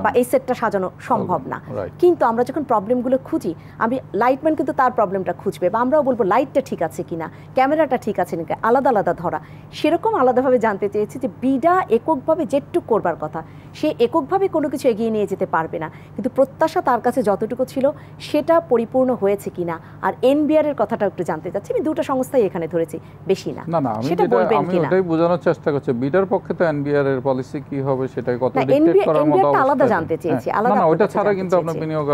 বা এই সেটটা সাজানো সম্ভব না। কিন্তু আমরা যখন প্রবলেমগুলো খুঁজি, আমি লাইটম্যান কিন্তু তার প্রবলেমটা খুঁজবে, বা আমরাও বলবো লাইটটা ঠিক আছে কিনা, ক্যামেরাটা ঠিক আছে নাকি, আলাদা আলাদা ধরা। সেরকম আলাদাভাবে জানতে চেয়েছি যে বিডা এককভাবে যেটুক করবার কথা, সে এককভাবে কোনো কিছু এগিয়ে নিয়ে যেতে পারবে না, কিন্তু প্রত্যাশা তার কাছে যতটুকু ছিল সেটা পরিপূর্ণ হয়েছে কিনা। আর এনবিআর এর কথাটা একটু জানতে চাচ্ছি। আমি দুটো সংস্থাই এখানে ধরেছি, বেশি না। সেটা বলবেন কিনা? আমি ওটাই বোঝানোর চেষ্টা করছি, বিডার পক্ষে তো এনবিআর এর পলিসি কি হবে সেটা কত ডিক্টেট করার মতো অবস্থা আলাদা জানতে চেয়েছি। আলাদা না, ওটা ছাড়া কিন্তু আপনার বিনিয়োগ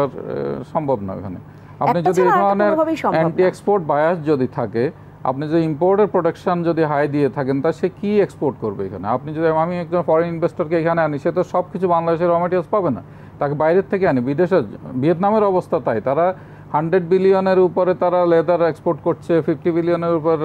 সম্ভব না ওখানে। আপনি যদি এই ধরনের অ্যান্টি এক্সপোর্ট বায়াস যদি থাকে, আপনি যদি ইম্পোর্টের প্রোটেকশন যদি হাই দিয়ে থাকেন, তা সে কি এক্সপোর্ট করবে এখানে? আপনি যদি, আমি একজন ফরেন ইনভেস্টরকে এখানে আনি, সে তো সব কিছু বাংলাদেশের র ম্যাটেরিয়ালস পাবে না, তাকে বাইরের থেকে আনি। বিদেশের ভিয়েতনামের অবস্থা তাই, তারা 100 বিলিয়নের উপরে তারা লেদার এক্সপোর্ট করছে, 50 বিলিয়নের উপর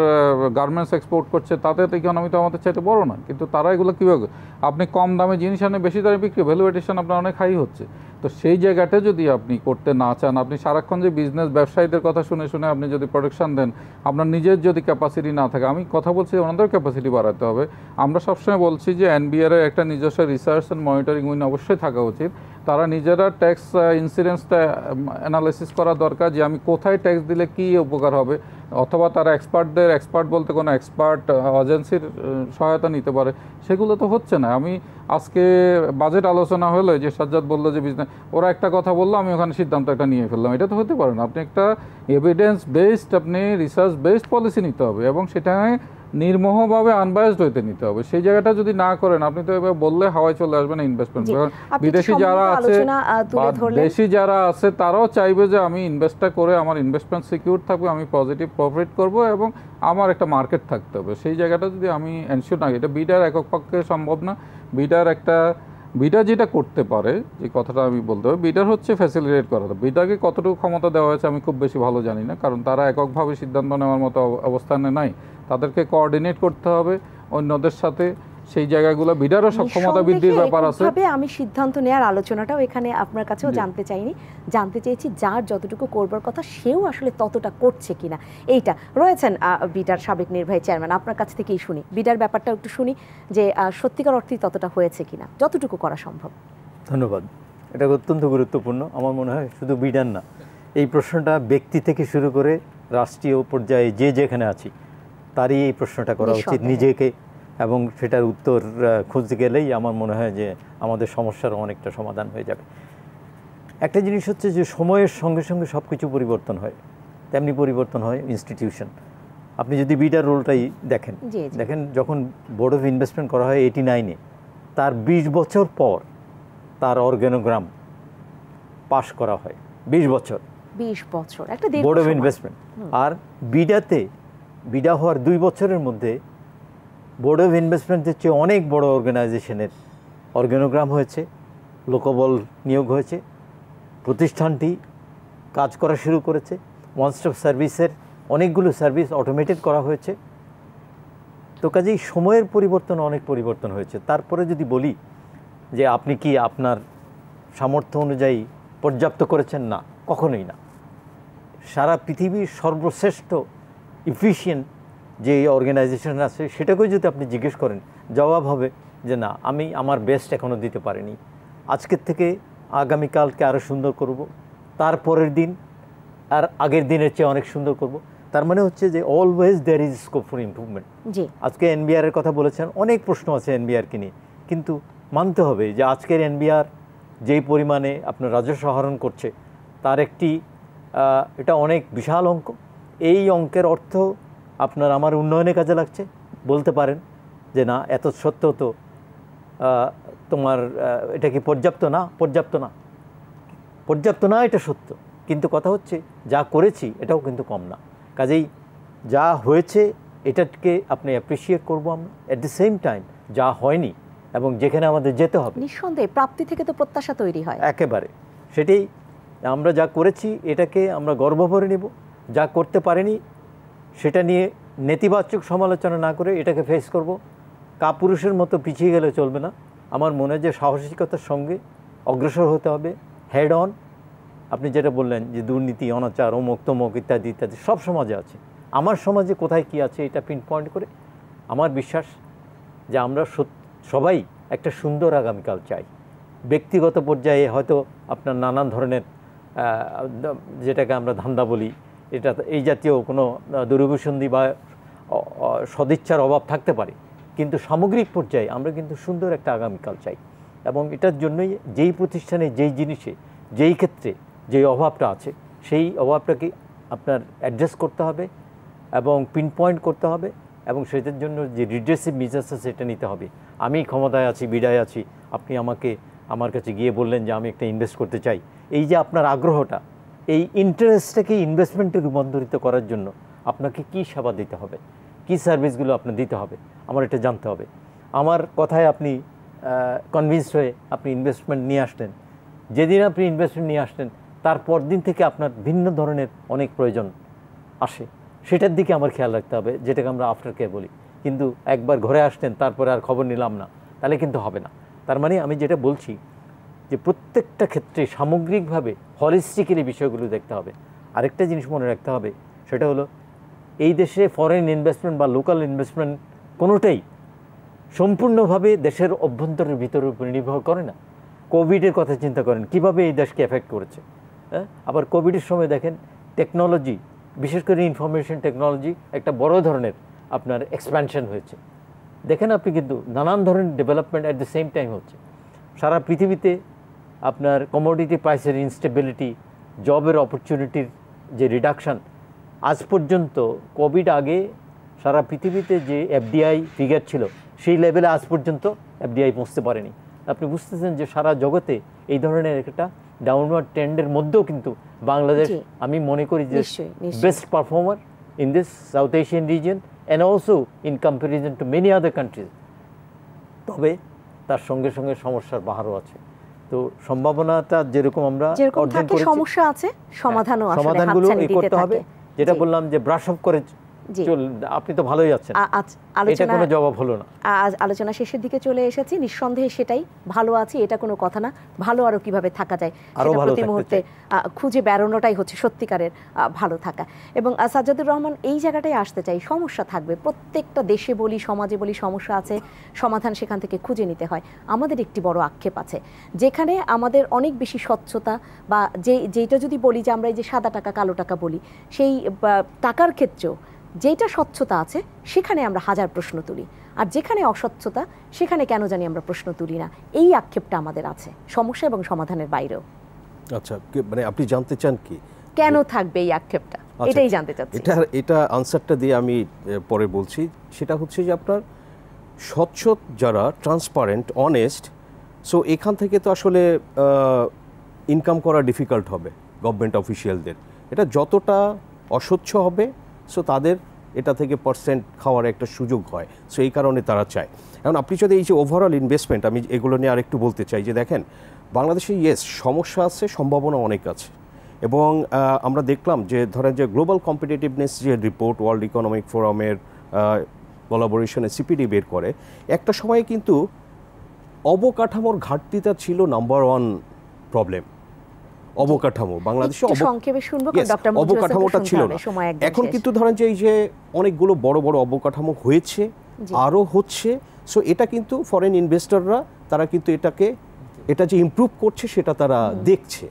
গার্মেন্টস এক্সপোর্ট করছে। তাদের ইকোনমি তো আমাদের চাইতে বড় না, কিন্তু তারা এগুলো কীভাবে, আপনি কম দামে জিনিস আনে বেশি দামে বিক্রি, ভ্যালু এডিশন আপনার অনেক হাই হচ্ছে। তো সেই জায়গাটা যদি আপনি করতে না চান, আপনি সারাক্ষণ যে বিজনেস ব্যবসায়ীদের কথা শুনে শুনে আপনি যদি প্রোটেকশন দেন, আপনার নিজের যদি ক্যাপাসিটি না থাকে, আমি কথা বলছি ওনাদের ক্যাপাসিটি বাড়াতে হবে। আমরা সবসময় বলছি যে এনবিআর এর একটা নিজস্ব রিসার্চ অ্যান্ড মনিটরিং উইং অবশ্যই থাকা উচিত। তারা নিজেরা ট্যাক্স ইন্সিডেন্সটা অ্যানালাইসিস করা দরকার, যে আমি কোথায় ট্যাক্স দিলে কী উপকার হবে, অথবা তারা এক্সপার্ট বলতে কোনো এক্সপার্ট এজেন্সির সহায়তা নিতে পারে। সেগুলো তো হচ্ছে না। আমি আজকে বাজেট আলোচনা হলো, যে সাজ্জাদ বললো যে বিজনেস, ওরা একটা কথা বললো, আমি ওখানে সিদ্ধান্ত একটা নিয়ে ফেললাম, এটা তো হতে পারে না। আপনি একটা এভিডেন্স বেসড, আপনি রিসার্চ বেসড পলিসি নিতে হবে, এবং সেটা নির্মোহভাবে আনবায়াসড হইতে নিতে হবে। সেই জায়গাটা যদি না করেন, আপনি তো এবার বললে হাওয়ায় চলে আসবেন ইনভেস্টমেন্ট। বিদেশি যারা আছে বা দেশি যারা আছে, তারাও চাইবে যে আমি ইনভেস্টটা করে আমার ইনভেস্টমেন্ট সিকিউর থাকবে, আমি পজিটিভ প্রফিট করব, এবং আমার একটা মার্কেট থাকতে হবে। সেই জায়গাটা যদি আমি এনশিওর না, এটা বিডার একক পক্ষে সম্ভব না। বিডার একটা বিডা যেটা করতে পারে, যে কথাটা আমি বলতে হবে, বিডার হচ্ছে ফ্যাসিলিটেট করা। বিডাকে কতটুকু ক্ষমতা দেওয়া হয়েছে আমি খুব বেশি ভালো জানি না, কারণ তারা এককভাবে সিদ্ধান্ত নেওয়ার মতো অবস্থানে নাই। তাদেরকে কোঅর্ডিনেট করতে হবে অন্যদের সাথে, সেই জায়গাগুলো বিডারও সক্ষমতা বৃদ্ধির ব্যাপার আছে। আমি সিদ্ধান্ত নেওয়ার আলোচনাটাও এখানে আপনার কাছেও জানতে চাইনি, জানতে চেয়েছি যার যতটুকু করবার কথা সেও আসলে ততটা করছে কিনা। এইটা রয়েছেন বিডার সাবেক নির্বাহী চেয়ারম্যান, আপনার কাছ থেকেই শুনি, বিডার ব্যাপারটা একটু শুনি যে সত্যিকার অর্থেই ততটা হয়েছে কিনা, যতটুকু করা সম্ভব। ধন্যবাদ, এটা অত্যন্ত গুরুত্বপূর্ণ। আমার মনে হয় শুধু বিডার না, এই প্রশ্নটা ব্যক্তি থেকে শুরু করে রাষ্ট্রীয় পর্যায়ে যে যেখানে আছি তারই এই প্রশ্নটা করা উচিত নিজেকে, এবং সেটার উত্তর খুঁজতে গেলেই আমার মনে হয় যে আমাদের সমস্যার অনেকটা সমাধান হয়ে যাবে। একটা জিনিস হচ্ছে যে সময়ের সঙ্গে সঙ্গে সব কিছু পরিবর্তন হয়, তেমনি পরিবর্তন হয় ইনস্টিটিউশন। আপনি যদি বিডার রোলটাই দেখেন, যখন বোর্ড অফ ইনভেস্টমেন্ট করা হয় 89-এ, তার 20 বছর পর তার অর্গানোগ্রাম পাশ করা হয়। 20 বছর একটা বোর্ড অফ ইনভেস্টমেন্ট। আর বিডা হওয়ার 2 বছরের মধ্যে বোর্ড অফ ইনভেস্টমেন্টের চেয়ে অনেক বড় অর্গানাইজেশনের অর্গানোগ্রাম হয়েছে, লোকবল নিয়োগ হয়েছে, প্রতিষ্ঠানটি কাজ করা শুরু করেছে, ওয়ান স্টপ সার্ভিসের অনেকগুলো সার্ভিস অটোমেটেড করা হয়েছে। তো কাজেই সময়ের অনেক পরিবর্তন হয়েছে। তারপরে যদি বলি যে আপনি কি আপনার সামর্থ্য অনুযায়ী পর্যাপ্ত করেছেন, না, কখনোই না। সারা পৃথিবীর সর্বশ্রেষ্ঠ ইফিশিয়েন্ট যে অর্গানাইজেশন আছে সেটাকেও যদি আপনি জিজ্ঞেস করেন, জবাব হবে যে না, আমি আমার বেস্ট এখনও দিতে পারিনি, আজকের থেকে আগামীকালকে আরও সুন্দর করব, তারপরের দিন আর আগের দিনের চেয়ে অনেক সুন্দর করব। তার মানে হচ্ছে যে always there is scope for improvement. আজকে এনবিআরের কথা বলেছেন, অনেক প্রশ্ন আছে এনবিআরকে নিয়ে, কিন্তু মানতে হবে যে আজকের এনবিআর যেই পরিমাণে আপনার রাজস্ব আহরণ করছে তার এটা অনেক বিশাল অঙ্ক। এই অঙ্কের অর্থ আপনার আমার উন্নয়নের কাজে লাগছে, বলতে পারেন যে না, এত সত্ত্বেও তো তোমার এটা কি পর্যাপ্ত না, এটা সত্য, কিন্তু কথা হচ্ছে যা করেছি এটাও কিন্তু কম না। কাজেই যা হয়েছে এটাকে আপনি অ্যাপ্রিসিয়েট করবো আমরা, অ্যাট দ্য সেম টাইম যা হয়নি এবং যেখানে আমাদের যেতে হবে, নিঃসন্দেহে প্রাপ্তি থেকে তো প্রত্যাশা তৈরি হয় একেবারে সেটাই। আমরা যা করেছি এটাকে আমরা গর্ব ভরে নেব, যা করতে পারিনি সেটা নিয়ে নেতিবাচক সমালোচনা না করে এটাকে ফেস করব। কাপুরুষের মতো পিছিয়ে গেলে চলবে না। আমার মনে হয় যে সাহসিকতার সঙ্গে অগ্রসর হতে হবে, হেড অন। আপনি যেটা বললেন যে দুর্নীতি, অনাচার, অমুক তমুক ইত্যাদি ইত্যাদি সব সমাজে আছে, আমার সমাজে কোথায় কি আছে এটা পিন পয়েন্ট করে আমার বিশ্বাস যে আমরা সবাই একটা সুন্দর আগামীকাল চাই। ব্যক্তিগত পর্যায়ে হয়তো আপনার নানান ধরনের যেটাকে আমরা ধান্দা বলি, এটা এই জাতীয় কোনো দুরভিসন্ধি বা সদিচ্ছার অভাব থাকতে পারে, কিন্তু সামগ্রিক পর্যায়ে আমরা কিন্তু সুন্দর একটা আগামীকাল চাই। এবং এটার জন্যই যেই প্রতিষ্ঠানে, যেই জিনিসে, যেই ক্ষেত্রে যেই অভাবটা আছে সেই অভাবটাকে আপনার অ্যাড্রেস করতে হবে এবং পিন পয়েন্ট করতে হবে, এবং সেটার জন্য যে রিড্রেসিভ মেজার্স আছে সেটা নিতে হবে। আমি ক্ষমতায় আছি, বিদায় আছি, আপনি আমার কাছে গিয়ে বললেন যে আমি একটা ইনভেস্ট করতে চাই, এই যে আপনার আগ্রহটা, এই ইন্টারেস্টটাকে ইনভেস্টমেন্টে রূপান্তরিত করার জন্য আপনাকে কি সেবা দিতে হবে, কি সার্ভিসগুলো আপনার দিতে হবে, আমার এটা জানতে হবে। আমার কথায় আপনি কনভিন্সড হয়ে আপনি ইনভেস্টমেন্ট নিয়ে আসলেন, যেদিন আপনি ইনভেস্টমেন্ট নিয়ে আসলেন তারপর দিন থেকে আপনার ভিন্ন ধরনের অনেক প্রয়োজন আসে, সেটার দিকে আমার খেয়াল রাখতে হবে, যেটাকে আমরা আফটার কেয়ার বলি। কিন্তু একবার ঘরে আসলেন তারপরে আর খবর নিলাম না, তাহলে কিন্তু হবে না। তার মানে আমি যেটা বলছি যে প্রত্যেকটা ক্ষেত্রে সামগ্রিকভাবে হলিস্টিক্যালি বিষয়গুলো দেখতে হবে। আরেকটা জিনিস মনে রাখতে হবে, সেটা হলো এই দেশে ফরেন ইনভেস্টমেন্ট বা লোকাল ইনভেস্টমেন্ট কোনোটাই সম্পূর্ণভাবে দেশের অভ্যন্তরের ভিতরের উপর নির্ভর করে না। কোভিডের কথা চিন্তা করেন, কিভাবে এই দেশকে এফেক্ট করেছে। আবার কোভিডের সময় দেখেন টেকনোলজি, বিশেষ করে ইনফরমেশন টেকনোলজি একটা বড় ধরনের আপনার এক্সপ্যানশন হয়েছে। দেখেন আপনি কিন্তু নানান ধরনের development at the same time হচ্ছে। সারা পৃথিবীতে আপনার কমোডিটি প্রাইসের ইনস্টেবিলিটি, জবের অপরচুনিটির যে রিডাকশান, আজ পর্যন্ত কোভিড আগে সারা পৃথিবীতে যে এফডিআই ফিগার ছিল সেই লেভেলে আজ পর্যন্ত এফডিআই পৌঁছতে পারেনি। আপনি বুঝতেছেন যে সারা জগতে এই ধরনের একটা ডাউনওয়ার্ড ট্রেন্ডের মধ্যেও কিন্তু বাংলাদেশ আমি মনে করি যে best performer in this south Asian region and also in comparison two many other countries. তবে তার সঙ্গে সঙ্গে সমস্যার বাহারও আছে। তো সম্ভাবনাটা যেরকম আমরা অর্জন করেছি, সমস্যা আছে, সমাধানও আসলে সমাধানগুলো করতে হবে। যেটা বললাম যে ব্রাশ অফ করে আপনি তো ভালোই আছেন, এটা কোনো জবাব হলো না। আজ আলোচনা শেষের দিকে চলে এসেছি, নিঃসন্দেহে সেটাই, ভালো আছি এটা কোনো কথা না, ভালো আরো কিভাবে থাকা যায় সেটা প্রতি মুহূর্তে খুঁজে বেড়ানোটাই হচ্ছে সত্যিকারের ভালো থাকা। এবং সাজ্জাদুর রহমান, এই জায়গাটাই আসতে চাই, সমস্যা থাকবে, প্রত্যেকটা দেশে বলি সমাজে বলি সমস্যা আছে, সমাধান সেখান থেকে খুঁজে নিতে হয়। আমাদের একটি বড় আক্ষেপ আছে, যেখানে আমাদের অনেক বেশি স্বচ্ছতা, বা যেটা যদি বলি যে আমরা এই যে সাদা টাকা কালো টাকা বলি, সেই টাকার ক্ষেত্রেও যেটা স্বচ্ছতা আছে সেখানে আমরা হাজার প্রশ্ন তুলি, আর যেখানে অস্বচ্ছতা সেখানে কেন জানি আমরা প্রশ্ন তুলি না। এই আক্ষেপটা আমাদের আছে সমস্যা এবং সমাধানের বাইরেও। আচ্ছা, মানে আপনি জানতে চান কি কেন থাকবে এই আক্ষেপটা, এটাই জানতে চাচ্ছি। এটা আনসারটা দিয়ে আমি পরে বলছি। সেটা হচ্ছে যে আপনার স্বচ্ছ যারা, ট্রান্সপারেন্ট, অনেস্ট, সো এখান থেকে তো আসলে ইনকাম করা ডিফিকাল্ট হবে গভর্নমেন্ট অফিসিয়ালদের। এটা যতটা অস্বচ্ছ হবে, সো তাদের এটা থেকে পার্সেন্ট খাওয়ার একটা সুযোগ হয়, সো এই কারণে তারা চায়। এখন আপনি যদি এই যে ওভারঅল ইনভেস্টমেন্ট, আমি এগুলো নিয়ে আরেকটু বলতে চাই যে দেখেন, বাংলাদেশে সমস্যা আছে, সম্ভাবনা অনেক আছে। এবং আমরা দেখলাম যে ধরেন যে গ্লোবাল কম্পিটিটিভনেস যে রিপোর্ট ওয়ার্ল্ড ইকোনমিক ফোরামের কোলাবোরেশনে সিপিডি বের করে, একটা সময়ে কিন্তু অবকাঠামোর ঘাটতিটা ছিল নাম্বার 1 প্রবলেম। অবকাঠামো বাংলাদেশে অবকাঠামোটা ছিল না। এখন কিন্তু ধরেন যে এই যে অনেকগুলো বড় বড় অবকাঠামো হয়েছে, আরও হচ্ছে, সো এটা কিন্তু ফরেন ইনভেস্টররা তারা কিন্তু এটা যে ইমপ্রুভ করছে সেটা তারা দেখছে।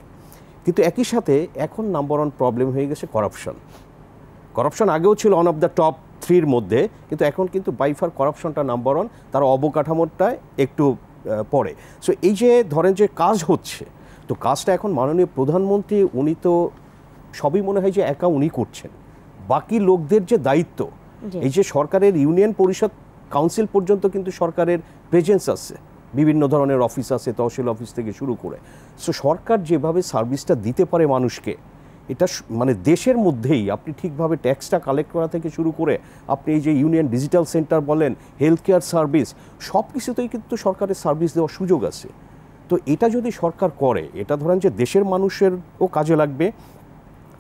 কিন্তু একই সাথে এখন নাম্বার 1 প্রবলেম হয়ে গেছে করাপশন। আগেও ছিল অন অফ দ্য টপ 3 মধ্যে, কিন্তু এখন কিন্তু বাইফার করাপশনটা নাম্বার 1, তার অবকাঠামোটা একটু পরে। সো এই যে ধরেন যে কাজ হচ্ছে, তো কাজটা এখন মাননীয় প্রধানমন্ত্রী উনি তো সবই মনে হয় যে একা উনি করছেন, বাকি লোকদের যে দায়িত্ব, এই যে সরকারের ইউনিয়ন পরিষদ কাউন্সিল পর্যন্ত কিন্তু সরকারের প্রেজেন্স আছে, বিভিন্ন ধরনের অফিস আছে, তহসিল অফিস থেকে শুরু করে। সো সরকার যেভাবে সার্ভিসটা দিতে পারে মানুষকে, এটা মানে দেশের মধ্যেই আপনি ঠিকভাবে ট্যাক্সটা কালেক্ট করা থেকে শুরু করে আপনি এই যে ইউনিয়ন ডিজিটাল সেন্টার বলেন, হেলথ কেয়ার সার্ভিস, সব কিছুতেই কিন্তু সরকারের সার্ভিস দেওয়ার সুযোগ আছে। তো এটা যদি সরকার করে, এটা ধরেন যে দেশের মানুষেরও কাজে লাগবে,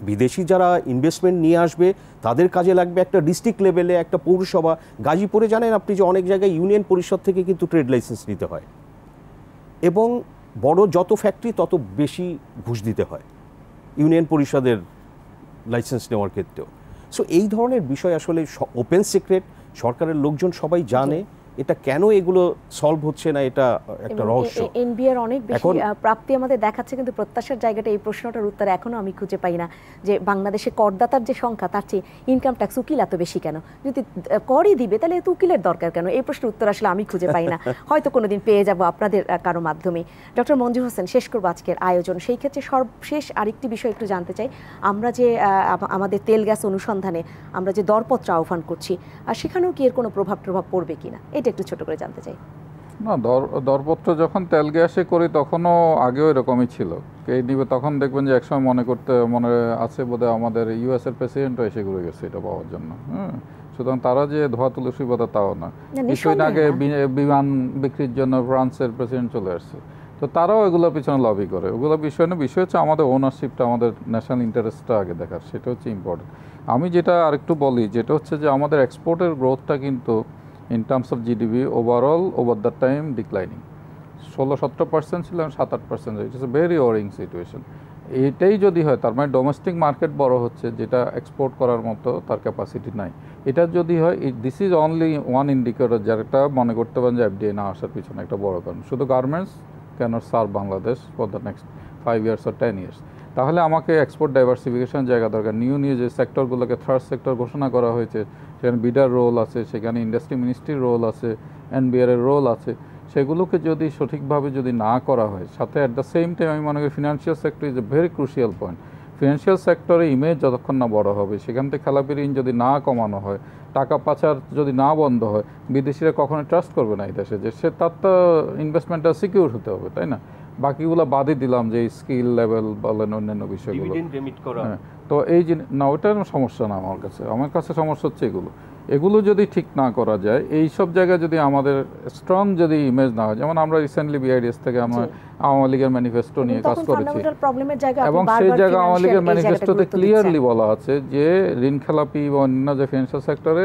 বিদেশি যারা ইনভেস্টমেন্ট নিয়ে আসবে তাদের কাজে লাগবে। একটা ডিস্ট্রিক্ট লেভেলে একটা পৌরসভা, গাজীপুরে জানেন আপনি যে অনেক জায়গায় ইউনিয়ন পরিষদ থেকে কিন্তু ট্রেড লাইসেন্স নিতে হয়, এবং বড় যত ফ্যাক্টরি তত বেশি ঘুষ দিতে হয় ইউনিয়ন পরিষদের লাইসেন্স নেওয়ার ক্ষেত্রেও। সো এই ধরনের বিষয় আসলে ওপেন সিক্রেট, সরকারের লোকজন সবাই জানে। এটা কেন এগুলো সলভ হচ্ছে না, এটা একটা রহস্য। এনবিআর অনেক বেশি প্রাপ্তি আমাদের দেখাচ্ছে, কিন্তু প্রত্যাশার জায়গাটা, এই প্রশ্নটার উত্তর এখনো আমি খুঁজে পাই না, যে বাংলাদেশে করদাতার যে সংখ্যা তার চেয়ে ইনকাম ট্যাক্স উকিল এত বেশি কেন? যদি করই দিবে তাহলে এত উকিলের দরকার কেন? এই প্রশ্নের উত্তর আসলে আমি খুঁজে পাই না, হয়তো কোনোদিন পেয়ে যাব আপনাদের কারো মাধ্যমে। ডক্টর মঞ্জু হোসেন, শেষ করবো আজকের আয়োজন। সেই ক্ষেত্রে সর্বশেষ আরেকটি বিষয় একটু জানতে চাই, আমরা যে আমাদের তেল গ্যাস অনুসন্ধানে আমরা যে দরপত্র আহ্বান করছি, আর সেখানেও কি এর কোনো প্রভাব পড়বে কিনা, এটা একটু ছোট করে জানতে চাই। না, দরপত্র যখন তেল গ্যাসে করি তখনও আগেও এরকমই ছিল, কে নিবে তখন দেখবেন যে একসময় মনে আছে বোধহয় আমাদের ইউএসের প্রেসিডেন্টও এসে ঘুরে গেছে এটা পাওয়ার জন্য। সুতরাং তারা যে ধোয়া তুলসী পাতা তাও না, কিছুদিন আগে বিমান বিক্রির জন্য ফ্রান্সের প্রেসিডেন্ট চলে আসছে, তো তারাও এগুলোর পিছনে লবি করে। ওগুলো বিষয় না, বিষয় হচ্ছে আমাদের ওনারশিপটা, আমাদের ন্যাশনাল ইন্টারেস্টটা আগে দেখার, সেটা হচ্ছে ইম্পর্টেন্ট। আমি যেটা আরেকটু বলি, যেটা হচ্ছে যে আমাদের এক্সপোর্টের গ্রোথটা কিন্তু in terms of GDP overall over the time declining, 16-17% ছিল, 7-8%। It is a very worrying situation. এটাই যদি হয়, তার মানে ডোমেস্টিক মার্কেট বড় হচ্ছে, যেটা এক্সপোর্ট করার মতো তার ক্যাপাসিটি নাই। এটা যদি হয়, this is only one indicator, যেটা মনে করতে পারেন যে এফডিআই না আসার পিছনে একটা বড় কারণ। শুধু garments cannot serve Bangladesh for the next 5 years or 10 years। তাহলে আমাকে এক্সপোর্ট ডাইভার্সিফিকেশন জায়গা দরকার। নিউ যে সেক্টরগুলোকে থার্ড সেক্টর ঘোষণা করা হয়েছে, সেখানে বিডার রোল আছে, সেখানে ইন্ডাস্ট্রি মিনিস্ট্রির রোল আছে, এনবিআর এর রোল আছে, সেগুলোকে যদি সঠিকভাবে যদি না করা হয়, সাথে অ্যাট দ্য সেম টাইম আমি মনে করি financial sector is a very crucial point. Financial সেক্টরে ইমেজ যতক্ষণ না বড় হবে, সেখান থেকে খেলাপি ঋণ যদি না কমানো হয়, টাকা পাচার যদি না বন্ধ হয়, বিদেশিরা কখনো ট্রাস্ট করবে না এই দেশে, যে সে তার তো ইনভেস্টমেন্টটা সিকিউর হতে হবে, তাই না? বাকিগুলো বাদই দিলাম, যে স্কিল লেভেল বলেন, অন্যান্য বিষয়গুলো। তো এই না, ওটার সমস্যা না আমার কাছে সমস্যা হচ্ছে এগুলো। এগুলো যদি ঠিক না করা যায়, এই সব জায়গায় যদি আমাদের স্ট্রং যদি ইমেজ না হয়, যেমন আমরা রিসেন্টলি বিআইডিএস থেকে আমরা আওয়ামী লীগের ম্যানিফেস্টো নিয়ে কাজ করেছি এবং সেই জায়গায় আওয়ামী লীগের ম্যানিফেস্টোতে ক্লিয়ারলি বলা আছে যে ঋণ খেলাপি বা অন্য যে ফিনান্সিয়াল সেক্টরে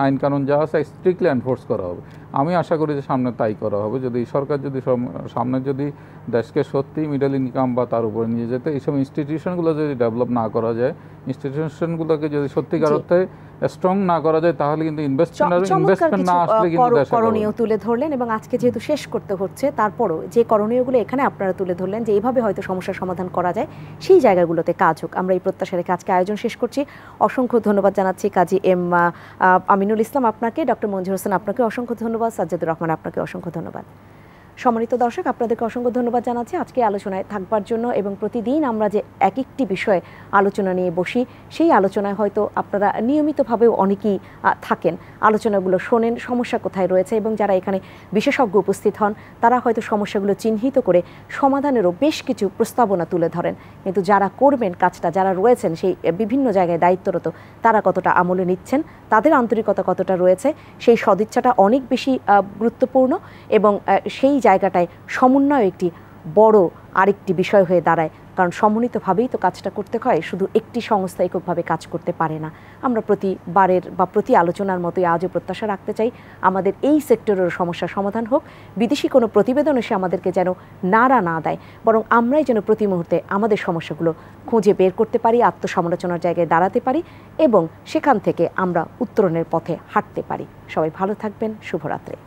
আইন কানুন যা আছে স্ট্রিক্টলি এনফোর্স করা হবে। আমি আশা করি যে সামনে তাই করা হবে। যদি সরকার যদি সামনে যদি দেশকে সত্যি মিডল ইনকাম বা তার উপরে নিয়ে যেতে এইসব ইনস্টিটিউশনগুলো যদি ডেভেলপ না করা যায়, ইনস্টিটিউশনগুলোকে যদি সত্যিকার অর্থে স্ট্রং না করা যায়, তাহলে কিন্তু ইনভেস্টমেন্ট না আসলে কিন্তু করণীয় তুলে ধরলেন। এবং আজকে যেহেতু শেষ করতে হচ্ছে, তারপরও যে করণীয়গুলো এখানে আপনারা তুলে ধরলেন যে এইভাবে হয়তো সমস্যার সমাধান করা যায়, সেই জায়গাগুলোতে কাজ হোক, আমরা এই প্রত্যাশা রেখে আজকে আয়োজন শেষ করছি। অসংখ্য ধন্যবাদ জানাচ্ছি কাজী এম আমিনুল ইসলাম আপনাকে, ডক্টর মঞ্জুর হোসেন আপনাকে অসংখ্য ধন্যবাদ, সাজ্জাদুর রহমান আপনাকে অসংখ্য ধন্যবাদ। সম্মানিত দর্শক, আপনাদেরকে অসংখ্য ধন্যবাদ জানাচ্ছি আজকে আলোচনায় থাকবার জন্য। এবং প্রতিদিন আমরা যে এক একটি বিষয়ে আলোচনা নিয়ে বসি, সেই আলোচনায় হয়তো আপনারা নিয়মিতভাবেও অনেকেই থাকেন, আলোচনাগুলো শোনেন, সমস্যা কোথায় রয়েছে, এবং যারা এখানে বিশেষজ্ঞ উপস্থিত হন তারা হয়তো সমস্যাগুলো চিহ্নিত করে সমাধানেরও বেশ কিছু প্রস্তাবনা তুলে ধরেন। কিন্তু যারা করবেন কাজটা, যারা রয়েছেন সেই বিভিন্ন জায়গায় দায়িত্বরত, তারা কতটা আমলে নিচ্ছেন, তাদের আন্তরিকতা কতটা রয়েছে, সেই সদিচ্ছাটা অনেক বেশি গুরুত্বপূর্ণ। এবং সেই জায়গাটায় সমন্বয় একটি বড় আরেকটি বিষয় হয়ে দাঁড়ায়, কারণ সমন্বিতভাবেই তো কাজটা করতে হয়, শুধু একটি সংস্থা এককভাবে কাজ করতে পারে না। আমরা প্রতিবারের বা প্রতি আলোচনার মতোই আজও প্রত্যাশা রাখতে চাই আমাদের এই সেক্টরের সমস্যার সমাধান হোক। বিদেশি কোনো প্রতিবেদন এসে আমাদেরকে যেন নাড়া না দেয়, বরং আমরাই যেন প্রতি মুহূর্তে আমাদের সমস্যাগুলো খুঁজে বের করতে পারি, আত্মসমালোচনার জায়গায় দাঁড়াতে পারি এবং সেখান থেকে আমরা উত্তরণের পথে হাঁটতে পারি। সবাই ভালো থাকবেন, শুভরাত্রি।